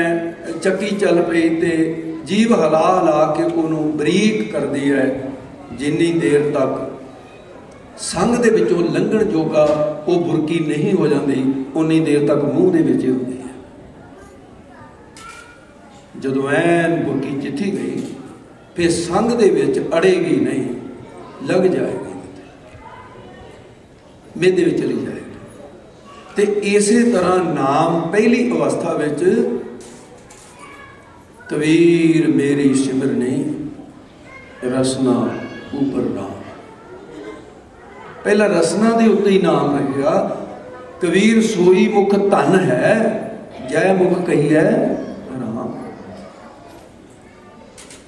ਚੱਕੀ ਚੱਲ ਪਈ ਤੇ ਜੀਵ ਹਲਾ ਹਲਾ ਕੇ ਉਹਨੂੰ ਬਰੀਕ ਕਰਦੀ ਹੈ। ਜਿੰਨੀ ਦੇਰ ਤੱਕ ਸੰਗ ਦੇ ਵਿੱਚੋਂ ਲੰਘਣ ਜੋਗਾ ਉਹ ਬੁਰਕੀ ਨਹੀਂ ਹੋ ਜਾਂਦੀ, ਉਨੀ ਦੇਰ ਤੱਕ ਮੂੰਹ ਦੇ ਵਿੱਚ ਹੁੰਦੀ ਹੈ। ਜਦੋਂ ਐਨ ਬੁਰਕੀ ਚਿੱਥੀ ਗਈ ਫਿਰ ਸੰਗ ਦੇ ਵਿੱਚ ਅੜੇਗੀ ਨਹੀਂ, ਲੱਗ ਜਾਏਗੀ, ਮੇਦੇ ਵਿੱਚ ਚਲੀ ਜਾਏਗੀ। तो इस तरह नाम पहली अवस्था विच कबीर मेरी सिमर नहीं रसना ऊपर नाम। पहला रसना के उत्ते ही नाम रहेगा। कबीर सोई मुख धन है जय मुख कही है राम।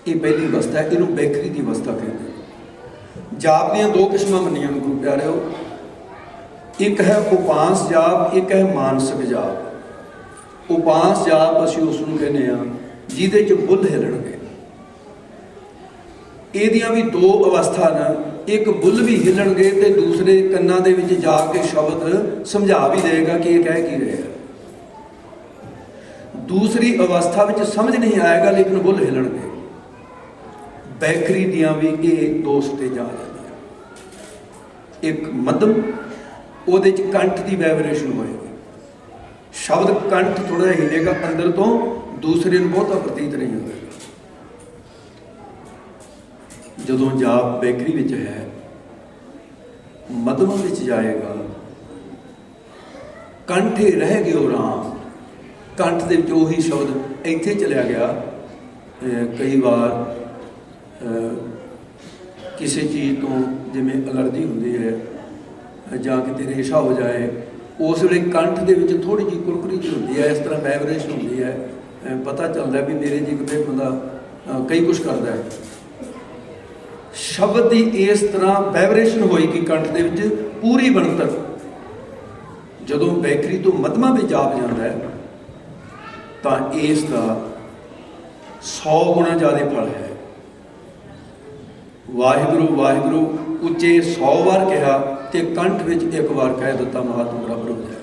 ये पहली अवस्था है, इनू बैखरी की अवस्था कहते हैं। जाप दियां दो किस्मां मनियां गुरु प्यारेओ, एक है उपांस जाप, एक है मानसिक जाप। उपांस जाप असीं उसनूं कहने आ जिहदे च बुੱਧ हिलणगे। ਇਹਦੀਆਂ भी दो अवस्था ने, एक बुੱਲ भी हिलणगे ते दूसरे ਕੰਨਾਂ ਦੇ ਵਿੱਚ ਜਾ ਕੇ शब्द समझा भी देगा कि ये कह की रहेगा। दूसरी अवस्था ਵਿੱਚ समझ नहीं आएगा लेकिन बुੱਲ हिलणगे। बैखरी दियां भी ये दो स्टेजां आ जांदियां। एक मध्यम, ਉਹਦੇ ਚ ਕੰਠ ਦੀ ਵਾਈਬ੍ਰੇਸ਼ਨ ਹੋਏਗੀ, ਸ਼ਬਦ ਕੰਠ ਥੋੜਾ ਜਿਹਾ ਹਿਲੇਗਾ ਅੰਦਰ ਤੋਂ, ਦੂਸਰੇ ਨੂੰ ਬਹੁਤਾ ਪ੍ਰਤੀਤ ਨਹੀਂ ਹੋਵੇਗਾ। ਜਦੋਂ ਜਾਪ ਬੈਕਰੀ ਵਿੱਚ ਹੈ, ਮਧਮ ਵਿੱਚ ਜਾਏਗਾ, ਕੰਠੇ ਰਹਿ ਗਿਓ ਰਾਮ। ਕੰਠ ਦੇ ਵਿੱਚ ਉਹੀ ਸ਼ਬਦ ਇੱਥੇ ਚਲਿਆ ਗਿਆ। ਕਈ ਵਾਰ ਕਿਸੇ ਚੀਜ਼ ਤੋਂ ਜਿਵੇਂ ਅਲਰਜੀ ਹੁੰਦੀ ਹੈ ਜਾਂ ਕਿਤੇ ਰੇਸ਼ਾ ਹੋ ਜਾਏ, ਉਸ ਵੇਲੇ ਕੰਠ ਦੇ ਵਿੱਚ ਥੋੜੀ ਜਿਹੀ ਕੁਰਕਰੀ ਜਿਹੀ ਹੁੰਦੀ ਹੈ, ਇਸ ਤਰ੍ਹਾਂ ਵਾਈਬ੍ਰੇਸ਼ਨ ਹੁੰਦੀ ਹੈ। ਪਤਾ ਚੱਲਦਾ ਵੀ ਮੇਰੇ ਜੀ ਕਿਤੇ ਬੰਦਾ ਕਈ ਕੁਛ ਕਰਦਾ ਹੈ। ਸ਼ਬਦ ਦੀ ਇਸ ਤਰ੍ਹਾਂ ਵਾਈਬ੍ਰੇਸ਼ਨ ਹੋਏਗੀ ਕੰਠ ਦੇ ਵਿੱਚ ਪੂਰੀ ਬਣਤਰ। ਜਦੋਂ ਬੈਕਰੀ ਤੋਂ ਮਧਮਾ ਵਿੱਚ ਜਾਪ ਜਾਂਦਾ ਹੈ ਤਾਂ ਇਸ ਦਾ 100 ਗੁਣਾ ਜ਼ਿਆਦਾ ਫਲ ਹੈ। ਵਾਹਿਗੁਰੂ ਵਾਹਿਗੁਰੂ ਉੱਚੇ 100 ਵਾਰ ਕਿਹਾ ਤੇ ਕੰਠ ਵਿੱਚ ਇੱਕ ਵਾਰ ਕਹਿ ਦਿੱਤਾ, ਮਹਾਤਮ ਬਰਾਬਰ ਹੋ ਜਾਏ।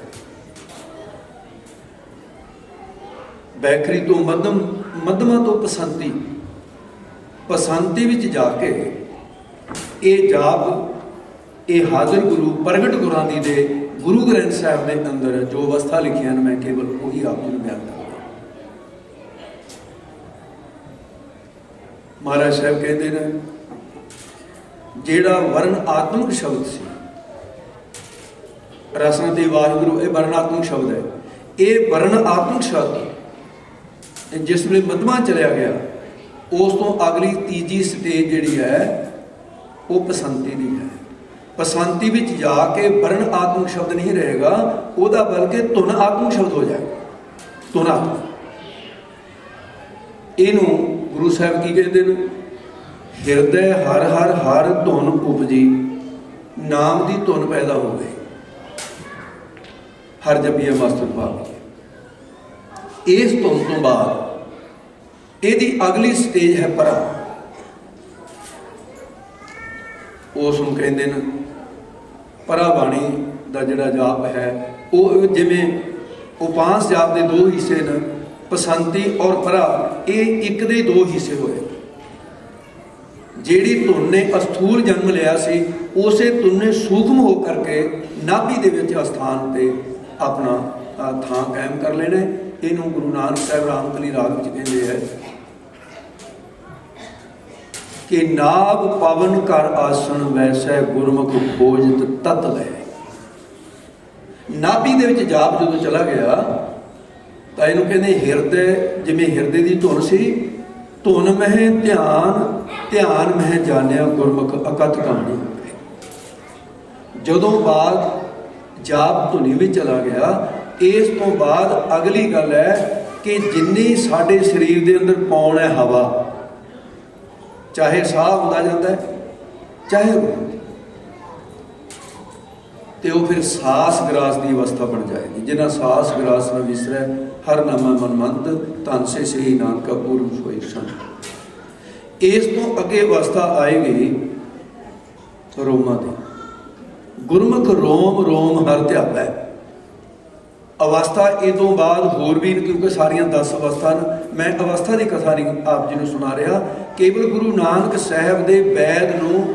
ਬੈਖਰੀ ਤੋਂ ਮੱਧਮ, ਮੱਧਮਾ ਤੋਂ ਪਸੰਤੀ, ਪਸੰਤੀ ਵਿੱਚ ਜਾ ਕੇ ਇਹ ਜਾਪ, ਇਹ ਹਾਜ਼ਰ ਗੁਰੂ ਪ੍ਰਗਟ ਗੁਰਾਂ ਦੀ ਦੇ ਗੁਰੂ ਗ੍ਰੰਥ ਸਾਹਿਬ ਦੇ ਅੰਦਰ ਜੋ ਅਵਸਥਾ ਲਿਖੀਆਂ ਨੇ, ਮੈਂ ਕੇਵਲ ਉਹੀ ਆਪ ਜੀ ਨੂੰ ਬਿਆਨ ਕਰਾਂਗਾ। ਮਹਾਰਾਜ ਸਾਹਿਬ ਕਹਿੰਦੇ ਨੇ ਜਿਹੜਾ ਵਰਨ ਆਤਮਿਕ ਸ਼ਬਦ ਸੀ, ਰਸਨਾ ਤੇ ਵਾਹਿਗੁਰੂ ਇਹ ਵਰਣਾਤਮਕ ਸ਼ਬਦ ਹੈ। ਇਹ ਵਰਣਾਤਮਕ ਸ਼ਬਦ ਜਿਸ ਵੇਲੇ ਮਧਮਾ ਚਲਿਆ ਗਿਆ, ਉਸ ਤੋਂ ਅਗਲੀ ਤੀਜੀ ਸਟੇਜ ਜਿਹੜੀ ਹੈ ਉਹ ਪਸੰਤੀ ਦੀ ਹੈ। ਪਸੰਤੀ ਵਿੱਚ ਜਾ ਕੇ ਵਰਣਾਤਮਕ ਸ਼ਬਦ ਨਹੀਂ ਰਹੇਗਾ, ਉਹਦਾ ਬਲਕਿ ਧੁਨ ਆਤਮਕ ਸ਼ਬਦ ਹੋ ਜਾਏਗਾ। ਧੁਨ ਆਤਮਕ, ਇਹਨੂੰ ਗੁਰੂ ਸਾਹਿਬ ਕੀ ਕਹਿੰਦੇ ਨੇ? ਹਿਰਦੇ ਹਰ ਹਰ ਹਰ ਧੁਨ ਉਪਜੀ, ਨਾਮ ਦੀ ਧੁਨ ਪੈਦਾ ਹੋ ਗਈ। हर जपिया मास्टर भाग। इस धुन तो बाद यदि अगली स्टेज है परा, उसनूं कहते हैं परा बाणी का जिहड़ा जाप है, वो जिवें उपांस जाप के दो हिस्से ने, पसंती और परा, ये एक दे दो हिस्से होए। ਜਿਹੜੀ ਧੁਨ ਨੇ ਅਸਥੂਲ ਜਨਮ ਲਿਆ ਸੀ, ਉਸੇ ਧੁਨ ਨੇ ਸੂਖਮ ਹੋ ਕਰਕੇ ਨਾਭੀ ਦੇ ਵਿੱਚ ਅਸਥਾਨ ਤੇ ਆਪਣਾ ਥਾਂ ਕਾਇਮ ਕਰ ਲੈਣਾ। ਇਹਨੂੰ ਗੁਰੂ ਨਾਨਕ ਸਾਹਿਬ ਰਾਮਕਲੀ ਰਾਗ ਵਿੱਚ ਕਹਿੰਦੇ ਹੈ ਕਿ ਨਾਭ ਪਵਨ ਕਰ ਆਸਣ ਵੈਸੈ ਗੁਰਮੁਖ ਖੋਜਤ ਤਤ ਲੈ। ਨਾਭੀ ਦੇ ਵਿੱਚ ਜਾਪ ਜਦੋਂ ਚਲਾ ਗਿਆ ਤਾਂ ਇਹਨੂੰ ਕਹਿੰਦੇ ਹਿਰਦੇ, ਜਿਵੇਂ ਹਿਰਦੇ ਦੀ ਧੁਨ ਸੀ, ਧੁਨ ਮਹਿ ਧਿਆਨ, ਧਿਆਨ ਮਹਿ ਜਾਣਿਆ ਗੁਰਮੁਖ ਅਕਥ ਕਹਾਣੀ। ਜਦੋਂ ਬਾਅਦ ਜਾਪ ਧੁਨੀ ਵਿੱਚ ਚਲਾ ਗਿਆ, ਇਸ ਤੋਂ ਬਾਅਦ ਅਗਲੀ ਗੱਲ ਹੈ ਕਿ ਜਿੰਨੀ ਸਾਡੇ ਸਰੀਰ ਦੇ ਅੰਦਰ ਪੌਣ ਹੈ ਹਵਾ, ਚਾਹੇ ਸਾਹ ਹੁੰਦਾ ਜਾਂਦਾ ਹੈ ਚਾਹੇ ਤੇ ਉਹ ਫਿਰ ਸਾਸ ਗਰਾਸ ਦੀ ਅਵਸਥਾ ਬਣ ਜਾਏਗੀ। ਜਿਨ੍ਹਾਂ ਸਾਸ ਗਰਾਸ ਨਾ ਵਿਸਰੈ ਹਰ ਨਾਮਾ ਮਨਮੰਦ, ਧਨ ਸੇ ਸਹੀ ਨਾਨਕਾ ਪੂਰਨ ਸੋਈ ਸੰਤ। ਇਸ ਤੋਂ ਅੱਗੇ ਅਵਸਥਾ ਆਏਗੀ ਰੋਮਾਂ ਦੀ। ਗੁਰਮੁਖ ਰੋਮ ਰੋਮ ਹਰ ਧਿਆਵੈ। ਅਵਸਥਾ ਇਹ ਤੋਂ ਬਾਅਦ ਹੋਰ ਵੀ, ਕਿਉਂਕਿ ਸਾਰੀਆਂ 10 ਅਵਸਥਾ ਨੇ, ਮੈਂ ਅਵਸਥਾ ਦੀ ਕਥਾ ਨਹੀਂ ਆਪ ਜੀ ਨੂੰ ਸੁਣਾ ਰਿਹਾ। ਕੇਵਲ ਗੁਰੂ ਨਾਨਕ ਸਾਹਿਬ ਦੇ ਵੈਦ ਨੂੰ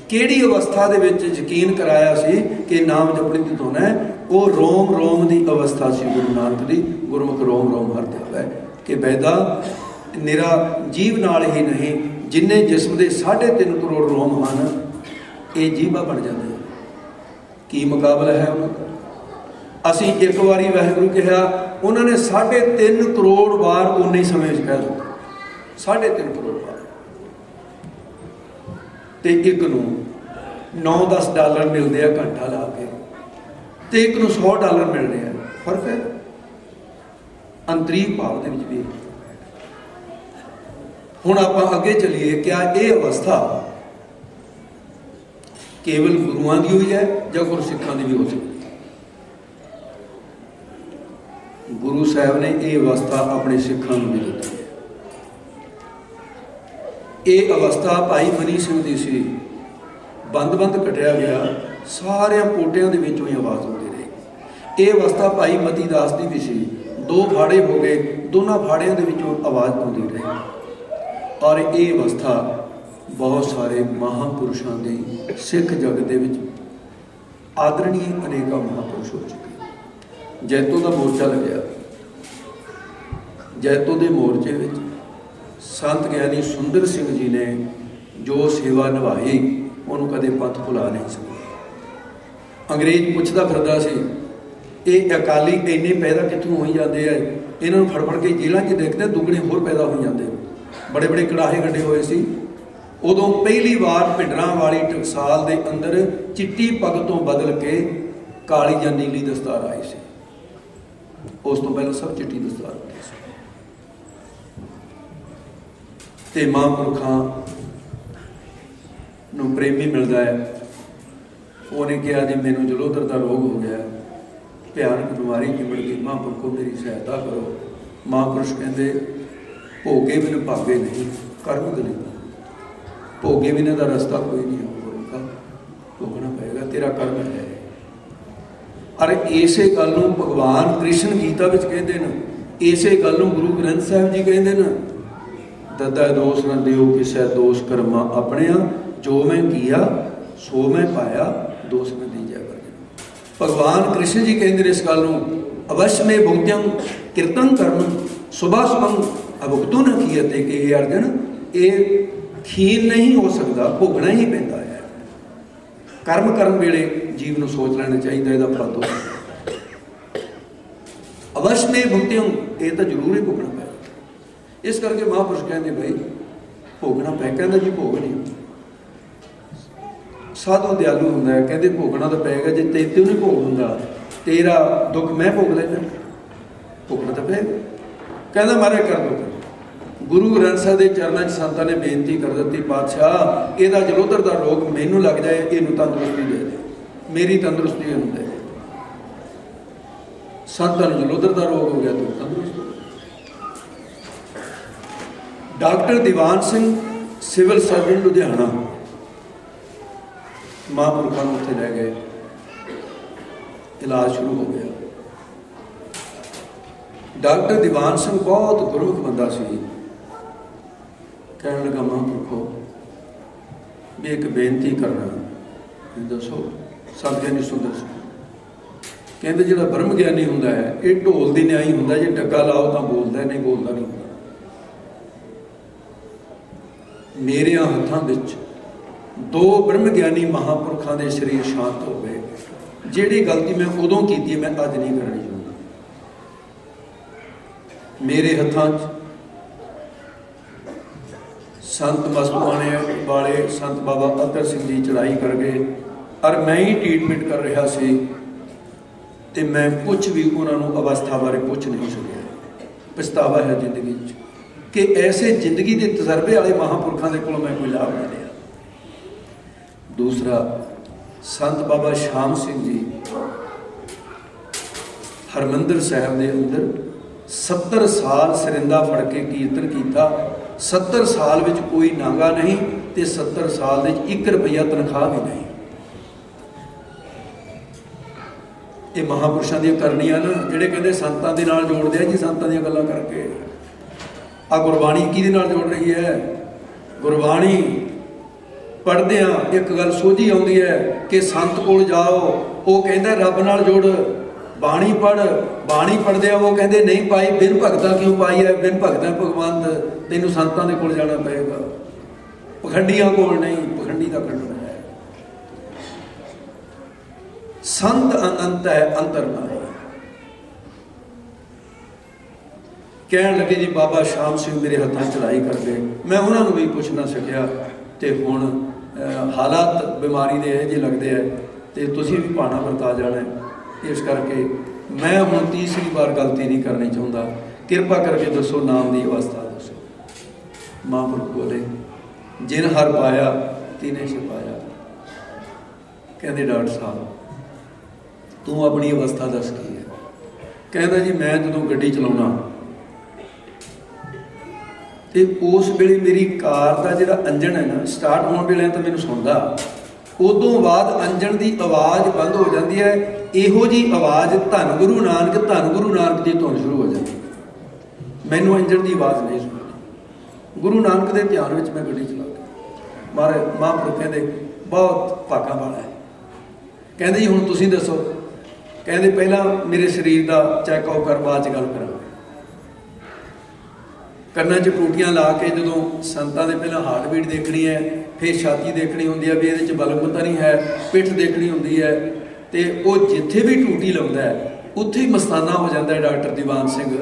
ਕਿਹੜੀ ਅਵਸਥਾ ਦੇ ਵਿੱਚ ਯਕੀਨ ਕਰਾਇਆ ਸੀ ਕਿ ਨਾਮ ਜਪਣੀ ਦੀ ਧੁਨ ਹੈ, ਉਹ ਰੋਮ ਰੋਮ ਦੀ ਅਵਸਥਾ ਸੀ ਗੁਰੂ ਨਾਨਕ ਦੀ। ਗੁਰਮੁਖ ਰੋਮ ਰੋਮ ਹਰ ਧਿਆਵੈ ਕਿ ਵੈਦਾ ਨਿਰਾ ਜੀਵ ਨਾਲ ਹੀ ਨਹੀਂ, ਜਿੰਨੇ ਜਿਸਮ ਦੇ 3.5 ਕਰੋੜ ਰੋਮ ਹਨ, ਇਹ ਜੀਵਾ ਬਣ ਜਾਂਦੇ ਹਨ। ਕੀ ਮੁਕਾਬਲਾ ਹੈ ਉਹਨਾਂ ਦਾ। ਅਸੀਂ ਇੱਕ ਵਾਰੀ ਵਾਹਿਗੁਰੂ ਕਿਹਾ, ਉਹਨਾਂ ਨੇ 3.5 ਕਰੋੜ ਵਾਰ ਉਨੇ ਸਮੇਂ 'ਚ ਕਹਿ ਦਿੱਤਾ। 3.5 ਕਰੋੜ ਵਾਰ। ਤੇ ਇੱਕ ਨੂੰ 9-10 ਡਾਲਰ ਮਿਲਦੇ ਆ ਘੰਟਾ ਲਾ ਕੇ, ਤੇ ਇੱਕ ਨੂੰ 100 ਡਾਲਰ ਮਿਲ ਰਿਹਾ। ਫਰਕ ਹੈ ਅੰਤਰੀਕ ਭਾਵ ਦੇ ਵਿੱਚ ਵੀ। ਹੁਣ ਆਪਾਂ ਅੱਗੇ ਚੱਲੀਏ, ਕਿਆ ਇਹ ਅਵਸਥਾ ਕੇਵਲ ਗੁਰੂਆਂ ਦੀ ਹੋਈ ਹੈ ਜਾਂ ਗੁਰਸਿੱਖਾਂ ਦੀ ਵੀ ਹੋ ਸਕਦੀ? ਗੁਰੂ ਸਾਹਿਬ ਨੇ ਇਹ ਅਵਸਥਾ ਆਪਣੇ ਸਿੱਖਾਂ ਨੂੰ ਵੀ ਦਿੱਤੀ ਹੈ। ਇਹ ਅਵਸਥਾ ਭਾਈ ਮਨੀ ਸਿੰਘ ਦੀ ਸੀ। ਬੰਦ ਕੱਟਿਆ ਗਿਆ, ਸਾਰਿਆਂ ਪੋਟਿਆਂ ਦੇ ਵਿੱਚੋਂ ਹੀ ਆਵਾਜ਼ ਆਉਂਦੀ ਰਹੀ। ਇਹ ਅਵਸਥਾ ਭਾਈ ਮਤੀ ਦਾਸ ਦੀ ਵੀ ਸੀ। 2 ਫਾੜੇ ਹੋ ਗਏ, ਦੋਨਾਂ ਫਾੜਿਆਂ ਦੇ ਵਿੱਚੋਂ ਆਵਾਜ਼ ਆਉਂਦੀ ਰਹੀ। ਔਰ ਇਹ ਅਵਸਥਾ ਬਹੁਤ ਸਾਰੇ ਮਹਾਂਪੁਰਸ਼ਾਂ ਦੀ ਸਿੱਖ ਜਗਤ ਦੇ ਵਿੱਚ ਆਦਰਣੀ ਅਨੇਕਾਂ ਮਹਾਂਪੁਰਸ਼ ਹੋ ਚੁੱਕੇ। ਜੈਤੋ ਦਾ ਮੋਰਚਾ ਲੱਗਿਆ। ਜੈਤੋ ਦੇ ਮੋਰਚੇ ਵਿੱਚ ਸੰਤ ਗਿਆਨੀ ਸੁੰਦਰ ਸਿੰਘ ਜੀ ਨੇ ਜੋ ਸੇਵਾ ਨਿਭਾਈ, ਉਹਨੂੰ ਕਦੇ ਪੰਥ ਭੁਲਾ ਨਹੀਂ ਸਕਦਾ। ਅੰਗਰੇਜ਼ ਪੁੱਛਦਾ ਫਿਰਦਾ ਸੀ, ਇਹ ਅਕਾਲੀ ਇੰਨੇ ਪੈਦਾ ਕਿੱਥੋਂ ਹੋਈ ਜਾਂਦੇ ਆ, ਇਹਨਾਂ ਨੂੰ ਫੜ ਕੇ ਜੇਲ੍ਹਾਂ 'ਚ ਦੇਖਦੇ ਦੁੱਗਣੇ ਹੋਰ ਪੈਦਾ ਹੋ ਜਾਂਦੇ। ਬੜੇ ਬੜੇ ਕੜਾਹੇ ਕੱਢੇ ਹੋਏ ਸੀ। ਉਦੋਂ ਪਹਿਲੀ ਵਾਰ ਭਿੰਡਰਾਂ ਵਾਲੀ ਟਕਸਾਲ ਦੇ ਅੰਦਰ ਚਿੱਟੀ ਪੱਗ ਤੋਂ ਬਦਲ ਕੇ ਕਾਲੀ ਜਾਂ ਨੀਲੀ ਦਸਤਾਰ ਆਈ ਸੀ। ਉਸ ਤੋਂ ਪਹਿਲਾਂ ਸਭ ਚਿੱਟੀ ਦਸਤਾਰ ਹੁੰਦੀ ਸੀ। ਤੇ ਮਹਾਂਪੁਰਖਾਂ ਨੂੰ ਪ੍ਰੇਮੀ ਮਿਲਦਾ ਹੈ। ਉਹਨੇ ਕਿਹਾ ਜੀ ਮੈਨੂੰ ਜਲੋਧਰ ਦਾ ਰੋਗ ਹੋ ਗਿਆ, ਭਿਆਨਕ ਬਿਮਾਰੀ ਚਿੰਬੜ ਗਈ, ਮਹਾਂਪੁਰਖੋ ਮੇਰੀ ਸਹਾਇਤਾ ਕਰੋ। ਮਹਾਂਪੁਰਸ਼ ਕਹਿੰਦੇ ਭੋਗੇ ਬਿਨ ਭਾਗੇ ਨਹੀਂ, ਕਰਮ ਗਲੇ ਭੋਗੇ ਬਿਨਾਂ ਦਾ ਰਸਤਾ ਕੋਈ ਨਹੀਂ ਹੋਊਗਾ, ਭੋਗਣਾ ਪਏਗਾ, ਤੇਰਾ ਕਰਮ ਹੈ। ਅਰੇ ਇਸੇ ਗੱਲ ਨੂੰ ਭਗਵਾਨ ਕ੍ਰਿਸ਼ਨ ਗੀਤਾ ਵਿੱਚ ਕਹਿੰਦੇ ਨੇ, ਇਸੇ ਗੱਲ ਨੂੰ ਗੁਰੂ ਗ੍ਰੰਥ ਸਾਹਿਬ ਜੀ ਕਹਿੰਦੇ ਨੇ, ਦਦਾ ਦੋਸ਼ ਨਾ ਦਿਓ ਕਿਸੇ ਦੋਸ਼ ਕਰਮਾ ਆਪਣਿਆ, ਜੋ ਮੈਂ ਕੀਆ ਸੋ ਮੈਂ ਪਾਇਆ, ਦੋਸ਼ ਮੈਂ ਦੀਜਿਆ ਕਰ। ਭਗਵਾਨ ਕ੍ਰਿਸ਼ਨ ਜੀ ਕਹਿੰਦੇ ਨੇ ਇਸ ਗੱਲ ਨੂੰ, ਅਵਸ਼ ਮੇ ਭੁਗਤਿਅੰ ਕੀਰਤਨ ਕਰਮ ਸੁਭਾ ਸੁਭੰ ਅਭੁਗਤੁ ਨ ਕੀਅਤੇ, ਕਿ ਇਹ ਅਰਜਨ ਇਹ ਖੀਨ ਨਹੀਂ ਹੋ ਸਕਦਾ, ਭੋਗਣਾ ਹੀ ਪੈਂਦਾ ਹੈ। ਕਰਮ ਕਰਨ ਵੇਲੇ ਜੀਵ ਨੂੰ ਸੋਚ ਲੈਣਾ ਚਾਹੀਦਾ ਇਹਦਾ ਫਲ ਦੋ। ਅਵਸ਼ ਮੇ ਭੁਗਤਿਅੰ, ਇਹ ਤਾਂ ਜ਼ਰੂਰ ਹੀ ਭੋਗਣਾ ਪਏਗਾ। ਇਸ ਕਰਕੇ ਮਹਾਂਪੁਰਸ਼ ਕਹਿੰਦੇ ਭਾਈ ਭੋਗਣਾ ਪੈ, ਕਹਿੰਦਾ ਜੀ ਭੋਗ ਨਹੀਂ। ਸਾਧੂ ਦਿਆਲੂ ਹੁੰਦਾ ਹੈ, ਕਹਿੰਦੇ ਭੋਗਣਾ ਤਾਂ ਪਏਗਾ, ਜੇ ਤੇਰੇ ਨਹੀਂ ਭੋਗ ਹੁੰਦਾ ਤੇਰਾ ਦੁੱਖ ਮੈਂ ਭੋਗ ਲੈਣਾ, ਭੋਗਣਾ ਤਾਂ ਪਏਗਾ। ਕਹਿੰਦਾ ਮਹਾਰਾਜ ਕਰ ਦੋ। ਗੁਰੂ ਗ੍ਰੰਥ ਸਾਹਿਬ ਦੇ ਚਰਨਾਂ 'ਚ ਸੰਤਾਂ ਨੇ ਬੇਨਤੀ ਕਰ ਦਿੱਤੀ, ਪਾਤਸ਼ਾਹ ਇਹਦਾ ਜਲੋਧਰ ਦਾ ਰੋਗ ਮੈਨੂੰ ਲੱਗ ਜਾਏ, ਇਹਨੂੰ ਤੰਦਰੁਸਤੀ ਦੇ ਦੇ, ਮੇਰੀ ਤੰਦਰੁਸਤੀ ਇਹਨੂੰ ਦੇ। ਸੰਤਾਂ ਨੂੰ ਜਲੋਧਰ ਦਾ ਰੋਗ ਹੋ ਗਿਆ, ਤੂੰ ਤੰਦਰੁਸਤ ਹੋ। ਡਾਕਟਰ ਦੀਵਾਨ ਸਿੰਘ ਸਿਵਲ ਸਰਜਨ ਲੁਧਿਆਣਾ, ਮਹਾਂਪੁਰਖਾਂ ਨੂੰ ਉੱਥੇ ਲੈ ਗਏ, ਇਲਾਜ ਸ਼ੁਰੂ ਹੋ ਗਿਆ। ਡਾਕਟਰ ਦੀਵਾਨ ਸਿੰਘ ਬਹੁਤ ਗੁਰਮੁਖ ਬੰਦਾ ਸੀ। ਕਹਿਣ ਲੱਗਾ ਮਹਾਂਪੁਰਖੋ भी एक बेनती करना, दसो संत ज्ञानी सुंदर सिंह कहते जो ब्रह्म ज्ञानी होंदा है ये ढोल की न्याई होंदा, जे डग्गा लाओ तो बोलता, नहीं बोलता नहीं होंदा। मेरे हत्थां विच दो ब्रह्म ज्ञानी महापुरखों के शरीर शांत हो गए। जिहड़ी गलती मैं उदों की मैं अज नहीं करनी चाहता। मेरे हत्थां संत मस्तवाने वाले संत बाबा अतर सिंह जी चढ़ाई कर गए और मैं ही ट्रीटमेंट कर रहा सी ते मैं कुछ भी उन्होंने अवस्था बारे पुछ नहीं सकिया। पछतावा है जिंदगी कि ऐसे जिंदगी के तजर्बे वाले महापुरखों के कोलों मैं कोई लाभ नहीं लिया। दूसरा संत बाबा श्याम सिंह जी हरमंदिर साहब के अंदर 70 साल सरिंदा फड़ के कीर्तन किया। 70 साल में कोई नांगा नहीं तो 70 साल में 1 रुपया तनख्वाह भी नहीं। ये महापुरुषों दी करनियां ना जिहड़े कहते संतां दे नाल जोड़दे आ जी, संतां दी गल्लां करके आ गुरबाणी किहदे नाल जोड़ रही है। गुरबाणी पढ़दे आ एक गल सोझी आउंदी है कि संत कोल जाओ, वो कहंदा रब नाल जुड़, बाणी पढ़, बाणी पढ़दे आ वो कहंदे नहीं पाई, बिन भगता क्यों पाई है, बिन भगता भगवान तैनूं संतां दे कोल जाना पएगा, पखंडियां कोल नहीं, पखंडी दा खंडन है। संत अनंत है अंतर नहीं। कहन लगे जी बाबा श्याम सिंह मेरे हत्थां चढ़ाई कर गए, मैं उन्होंने भी पुछ ना सकिया तो हुण हालात बीमारी दे ये लगते हैं तो तुसीं भी भाना वरता जाना है। इस करके मैं हुण तीसरी बार गलती नहीं करनी चाहता। कृपा करके दसो नाम की अवस्था दसो। महापुरुष बोले जिन हर पाया तिने छिपाया। कहते डॉक्टर साहब तू अपनी अवस्था दस की है। कहता जी मैं जो गड्डी चलाउणा तो उस वेले मेरी कार का जो अंजन है ना स्टार्ट होने वेले तो मैनूं सुनदा, उदों बाद अंजन की आवाज़ बंद हो जाती है। इहो जी आवाज़ धन गुरु नानक की धुन शुरू हो जाती। मैनूं अंजन की आवाज़ नहीं सुनती। गुरु नानक के ध्यान में मैं गड्डी चला के महाराज महापुरुष कहते बहुत भागा वाला है। कहते जी हुण तुसीं दसो। कहते पहला मेरे शरीर का चैकअप कर, बाद च गल करा। कन्ना च टूटियां ला के जो संतां दे पहला हार्ट बीट देखनी है, फिर छाती देखनी होंदी है भी ये बलगम तो नहीं है, पिठ देखनी होंदी है, तो वो जिथे भी टूटी लाउंदा है उत्थे ही मस्ताना हो जाता है डॉक्टर दीवान सिंह।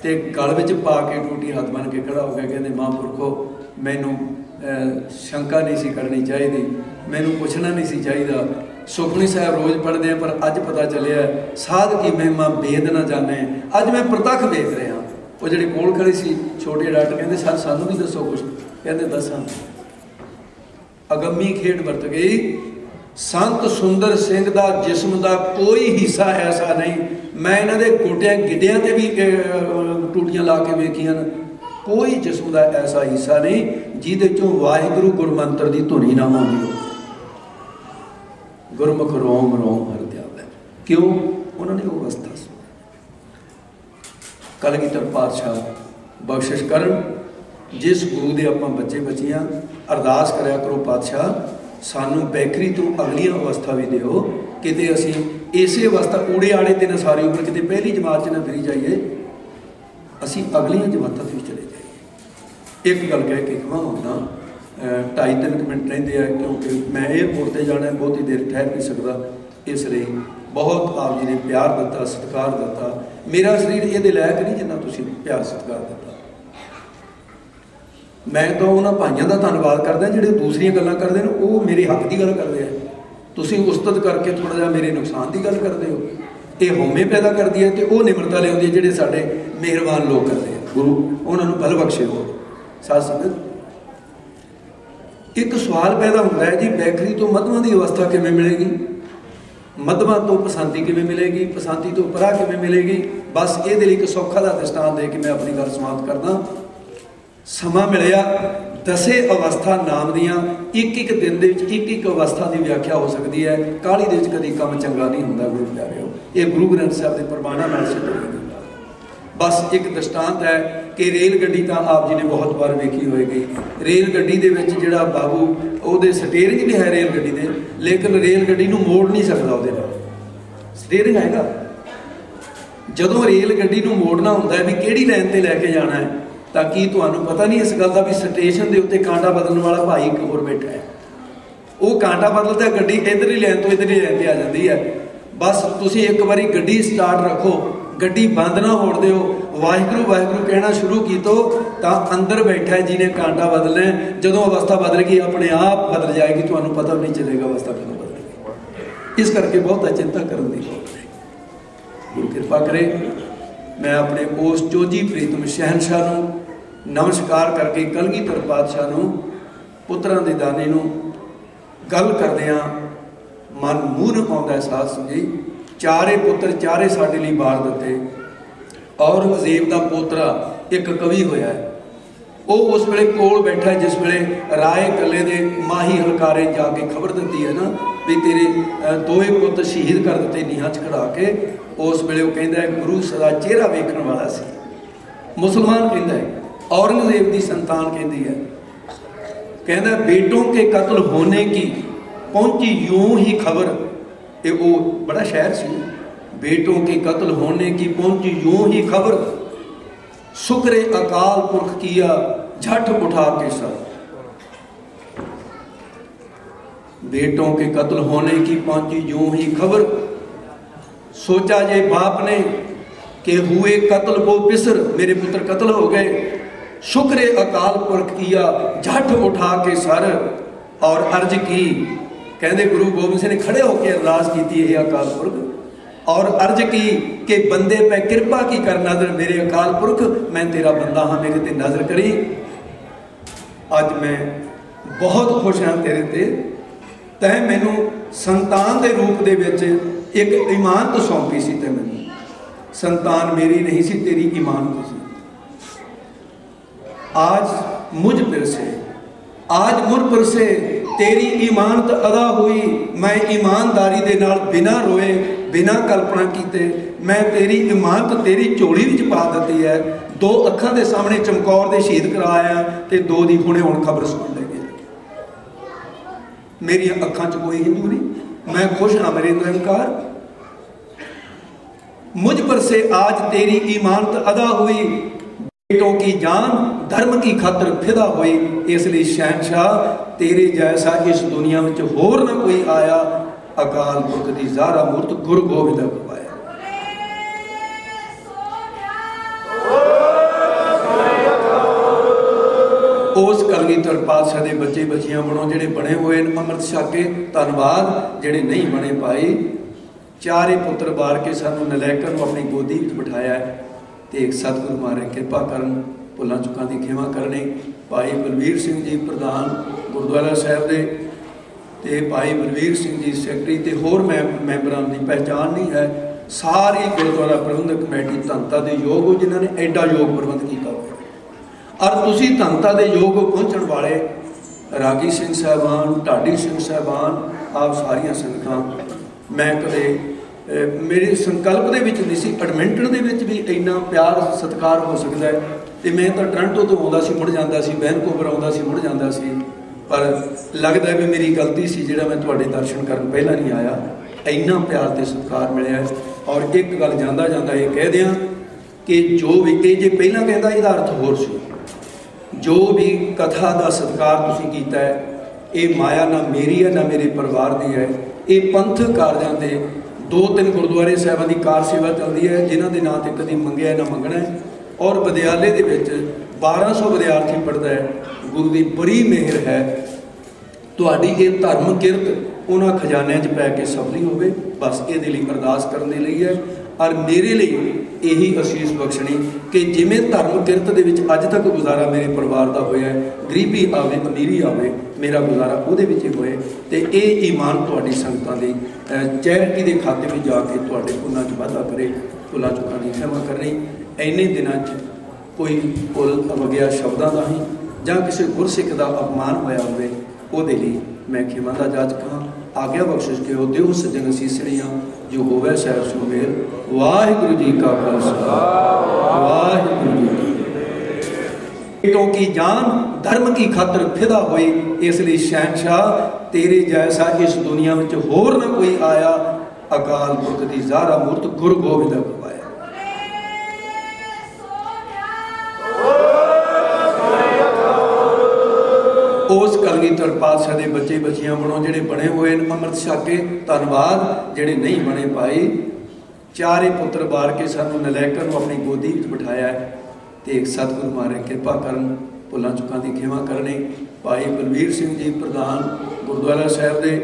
तो गल विच पा के टूटी हाथ बन के खड़ा हो गया। कहते महापुरखो मैनू शंका नहीं सी करनी चाहिए, मैनू पूछना नहीं सी चाहिए। सुखमनी साहब रोज़ पढ़ते हैं पर अज पता चलिया साध की महिमा बेद ना जाने। अज मैं प्रतख देख रहा। वो ਜਿਹੜੇ ਕੋਲ ਖੜੇ ਸੀ छोटे डॉक्टर कहते सर सानू भी दसो कुछ। कहते दसा। अगम्मी खेड वरत गई। संत सुंदर सिंह का जिस्म का कोई हिस्सा ऐसा नहीं, मैं इन्हों के गोटियां गिड्डियां ते भी टूटियां ला के वेखियां, कोई जिस्म का ऐसा हिस्सा नहीं जिहदे चों वाहिगुरू गुरमंत्र की धुनी ना आउंदी हो। गुरमुख रोम रोम हर ध्यावै। क्यों? उन्होंने वो अवस्था सुनी। कलगीधर पातशाह बख्शिश करन, जिस गुरु दे आपां बच्चे बच्चियां अरदास करया करो पातशाह सानू बैकरी तो अगली अवस्था भी दिओ, किते असीं इसे अवस्था ऊड़े आड़े ते न सारी उम्र किते पहली जमात च न फिरी जाइए, असीं अगलियां जमातां ते चले जाइए। एक गल कह के खवा होना 2.5-3 मिनट रहिंदे आ क्योंकि मैं एयरपोर्ट ते जाना, बहुती देर ठहर नहीं सकदा, इसलिए बहुत आप जी ने प्यार दिता, सत्कार दिता। मेरा शरीर ये लायक नहीं जिन्ना तुसीं प्यार सत्कार दिता। मैं तो उन्होंने भाइयों का धन्यवाद करदा जिहड़े दूसरियां गल्लां करदे ने, वो मेरे हक की गल करदे आ। तुसीं उस्तत करके थोड़ा जिहा मेरे नुकसान की गल करदे हो। ये हौमे पैदा करदी है तो वो निमरता लिआउंदी है जिहड़े साडे मेहरबान लोग करदे आ। गुरु उन्होंने बल बख्शे हो। साध संगत एक सवाल पैदा होता है जी बैकरी तो मधुआ की अवस्था किवें मिलेगी, मधुआ तो पसंती किवें मिलेगी, पसंती तो परा किवें मिलेगी। बस ये एक सौखा का दृष्टांत दे के मैं अपनी गल समाप्त करदा। समा मिलिया दसे अवस्था नाम दियां एक दिन दे विच एक अवस्था की व्याख्या हो सकती है। काली दे विच कदी काम चंगा नहीं हुंदा। गुरु प्यारेओ ये गुरु ग्रंथ साहब के प्रमाणां नाल सिद्ध होई। बस एक दृष्टांत है कि रेल गड्डी तो आप जी ने बहुत बार वेखी होएगी। रेल गड्डी दे विच जिहड़ा बाबू ਉਹਦੇ स्टेयरिंग भी है रेल गड्डी दे, लेकिन रेल गड्डी नूं मोड़ नहीं सकता ਉਹਦੇ ਨਾਲ। स्टेयरिंग हैगा, ਜਦੋਂ रेल गड्डी नूं मोड़ना ਹੁੰਦਾ है भी ਕਿਹੜੀ लाइन ते लैके जाना है, ਤਾਂ ਕੀ ਤੁਹਾਨੂੰ पता नहीं इस गल का भी स्टेशन के उत्ते कांटा बदलने वाला भाई एक होर बैठा है, वो कांटा बदलता गड्डी इधरली लाइन तो इधरली लाइन पर आ जाती है। बस तुसीं एक बारी गड्डी स्टार्ट रखो, गड्डी बंद ना होण दिओ, वाहिगुरू वाहिगुरू कहना शुरू कीतो तो अंदर बैठा है जिन्हें कांटा बदलना है। जदों अवस्था बदल गई अपने आप बदल जाएगी, तुहानूं पता नहीं चलेगा अवस्था कदों बदल गई। इस करके बहुत चिंता करने की लोड़ है। गुरु कृपा करे। मैं अपने उस चोजी प्रीतम शहनशाह नूं नमस्कार करके कलगीधर पातशाह नूं पुत्रां दे दाने नूं गल करदिआं मन मूँह नूं आउंदा है। साध संगी चारे पुत्र चारे साडे लई बार दिते। औरंगजेब दा पोतरा एक कवि होया है, वो उस वेले कोल बैठा है जिस वेले राय कले दे माही हलकारे जाके खबर दी है ना भी तेरे दोए पुत्र शहीद कर दिते नीहां च खड़ा के। उस वेले वो कहता है गुरु सदा चेहरा वेखण वाला सी। मुसलमान कहता है, औरंगजेब की संतान कहती है, कहता बेटों के कत्ल होने की पहुंची यूं ही खबर। ये वो बड़ा शहर सी, बेटों के कत्ल होने की पहुंची यूं ही खबर, शुक्र अकाल पुरख किया झट उठा के सर। बेटों के कत्ल होने की पहुंची यूं ही खबर, सोचा जे बाप ने कि हुए कत्ल वो पिसर, मेरे पुत्र कत्ल हो गए। शुक्र अकाल पुरख किया झट उठा के सर, और अर्ज की, कहते गुरु गोबिंद सिंह ने खड़े होकर अरदास की है अकाल पुरख, और अर्ज की कि बंदे पे कृपा की कर नजर, मेरे अकाल पुरख मैं तेरा बंदा हाँ, मेरे ते नजर करी। अज मैं बहुत खुश हाँ तेरे ते, तैं मैनू संतान के रूप दे विच एक इमानत सौंपी सी। ते मैनू संतान मेरी नहीं सी, तेरी इमानत सी। आज मुझ पर से, आज मुझ पर से तेरी इमानत अदा हुई। मैं ईमानदारी दे नाल बिना रोए बिना कल्पना कीते मैं तेरी इमानत तेरी झोली विच पा दी है। दो अखां दे सामने चमकौर दे शहीद कराया ते दो दी हुणे हुण खबर सुन लगे। मेरी अखां च कोई हिंदू नहीं, मैं खुश हाँ मेरे निरंकार। मुझ पर से आज तेरी इमानत अदा हुई, बेटों की जान धर्म की खातर फिदा हुई। इसलिए शहनशाह तेरे जैसा इस दुनिया में होर ना कोई आया, अकाल पुरख दी ज़ारा मूर्त गुरु गोबिंद पाया। उस कलगीधर पातशाह के बच्चे बच्चियां बनों जिहड़े बने हुए अमृत छक के, धन्नवाद। जिहड़े नहीं बने पाए, चारे पुत्र बार के सानू नलैकन को अपनी गोदी में बिठाया है। तो एक सतगुरु महाराज कृपा करन, भुलां चुकां दी खेमा करनी। भाई बलवीर सिंह जी प्रधान गुरुद्वारा साहब दे, ते भाई बलवीर सिंह जी सैकटरी, ते होर मैंबरां की पहचान नहीं है। सारी गुरुद्वारा प्रबंधक कमेटी धनता के योग हो जिन्होंने एडा योग प्रबंध किया हुआ। और तुसी धनता के योग पहुँचण वाले रागी सिंह साहबान, ढाडी सिंह साहबान, आप सारिया संगतां, मैं कदे मेरे संकल्प के नहीं सी एडमिंटन के भी इन्ना प्यार सत्कार हो सकता है। तो मैं तो टोरंटो तो आता सी मुड़ जाता सी, वैनकूवर आता सी मुड़ जाता सी, पर लगता है भी मेरी गलती सी जिहड़ा मैं तुहाडे दर्शन करन पहला नहीं आया। इन्ना प्यार ते सत्कार मिलिया। और एक गल जांदा जांदा ये कह दियां कि जो भी ये जे पहला कहता इसदा अर्थ होर सी, जो भी कथा का सत्कार तुसीं कीता है, ये माया ना मेरी है ना मेरे परिवार की है। ये पंथक कारजां दे 2-3 गुरुद्वारे साहिबां दी कार सेवा चलती है जिन्हां दे नां ते कदी मंगिया ना मंगना है। और विद्यालय दे विच 1200 विद्यार्थी पढ़ता है। गुरु की बड़ी मेहर है। तुहाडी ये धर्म किरत उन्हां खजानिਆਂ 'ਚ पै के सफली होवे, बस ये अरदास करने लई है। और मेरे लिए यही असीस बख्शनी कि जिमें धर्म किरत दे विच अज तक गुजारा मेरे परिवार का होया, गरीबी आवे अमीरी आवे, मेरा गुजारा उहदे विच ही होए। तो ये ईमान तुहाडी संगतां दी चैरिटी के खाते में जाके तुहाडे पुन्नां 'च वाधा करे, भुलां चुकां दी क्षमा करनी। इन्ने दिनां 'च कोई भुल अवग्या शब्दां दा ही जां किसी गुरसिख का अपमान होया होवे, उहदे लई मैं खेमा दा जाचक हां। आग्या बख्शिश के दिओ सज्जन असीसणियां जो होवे सहब सुमेल। वाहिगुरू जी का खालसा, वाहिगुरू जी की फतेह। बेटों की जान धर्म की खातर फिदा हुई, इसलिए शहनशाह तेरे जैसा इस दुनिया में होर ना कोई आया। अकाल पुरख दी ज़ारा मूर्त गुरु गोबिंद गवाया। उस कलगीधर पातशाह के बच्चे बच्चियां बनो जिहड़े बने हुए अमृत छक के, धन्नवाद। जिहड़े नहीं बने भाई, चारे पुत्र बार के सानू नलैकर नूं अपनी गोदी विच बिठाया है। तो एक सतगुरु महाराज कृपा करन, भुलां चुकां दी खेमा करनी। भाई बलवीर सिंह जी प्रधान गुरुद्वारा साहिब दे,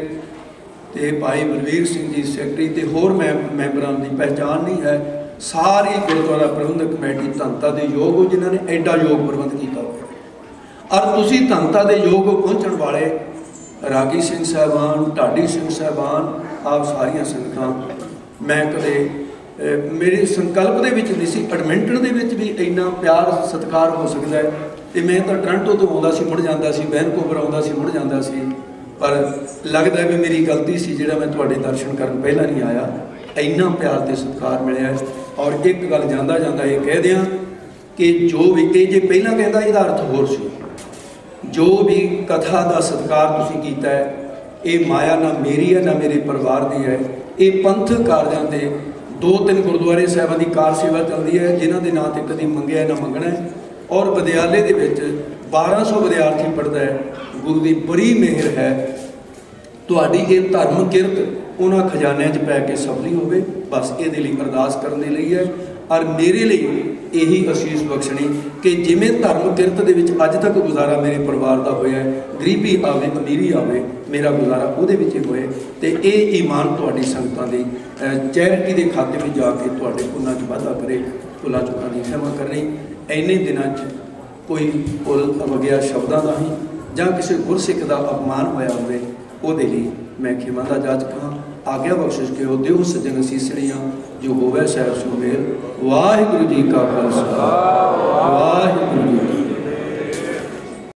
ते भाई बलवीर सिंह जी सैकटरी, ते होर मैंबरां दी पहचान नहीं है। सारी गुरुद्वारा प्रबंधक कमेटी धनता दे योग हो, जिन्होंने एडा योग प्रबंध किया हुआ। और तुसी धनता दे योग पहुँचण वाले रागी सिंह साहबान, ढाडी सिंह साहबान, आप सारिया संगतां, मैं कदे मेरे संकल्प दे विच नहीं सी एडमिंटन दे विच भी इन्ना प्यार सत्कार हो सकता है। तो मैं तो टोरंटो तो आउंदा सी मुड़ जांदा सी, वैनकूवर आउंदा सी मुड़ जांदा सी, पर लगता है भी मेरी गलती सी जिहड़ा मैं तुहाडे दर्शन करन पहला नहीं आया। इन्ना प्यार ते सत्कार मिलिया। और एक गल जांदा जांदा ये कह दियां कि जो भी ये जे पहला कहंदा इहदा अर्थ होर सी, जो भी कथा का सत्कार तुसीं कीता है, ये माया ना मेरी है ना मेरे परिवार की है। ये पंथक कारजां दे 2-3 गुरुद्वारे साहिबां दी कार सेवा चलती है, जिन्हां दे नां ते कदी मंगिया ना मंगना है। और विद्यालय दे विच 1200 विद्यार्थी पढ़ता है। गुरु की बड़ी मेहर है। तुहाडी ये धर्म किरत उन्हां खजानिਆਂ 'ਚ पै के सफली होवे, बस ये अरदास करने लई है। और मेरे लिए यही असीस बख्शनी कि जिमें धर्म किरत दे विच अज तक गुजारा मेरे परिवार का होया है, गरीबी आवे अमीरी आवे, मेरा गुजारा उहदे विच ही होए। ते ये ईमान तुहाडी संगतां दी चैरिटी के खाते में जाके तुहाडे पुन्नां 'च वाधा करे। भुलां चुकां दी क्षमा करनी। इन्ने दिनां 'च कोई भुल वगैया शब्दां दा ही जां किसी गुरसिख का अपमान होया होवे, उहदे लई मैं खेमा दा जाचक हाँ। आग्या बख्शिश करो, दिओ सज्जन असीसड़ियां, जो होवे साहिब सुमेल। वाहिगुरू जी का खालसा, वाहिगुरू जी की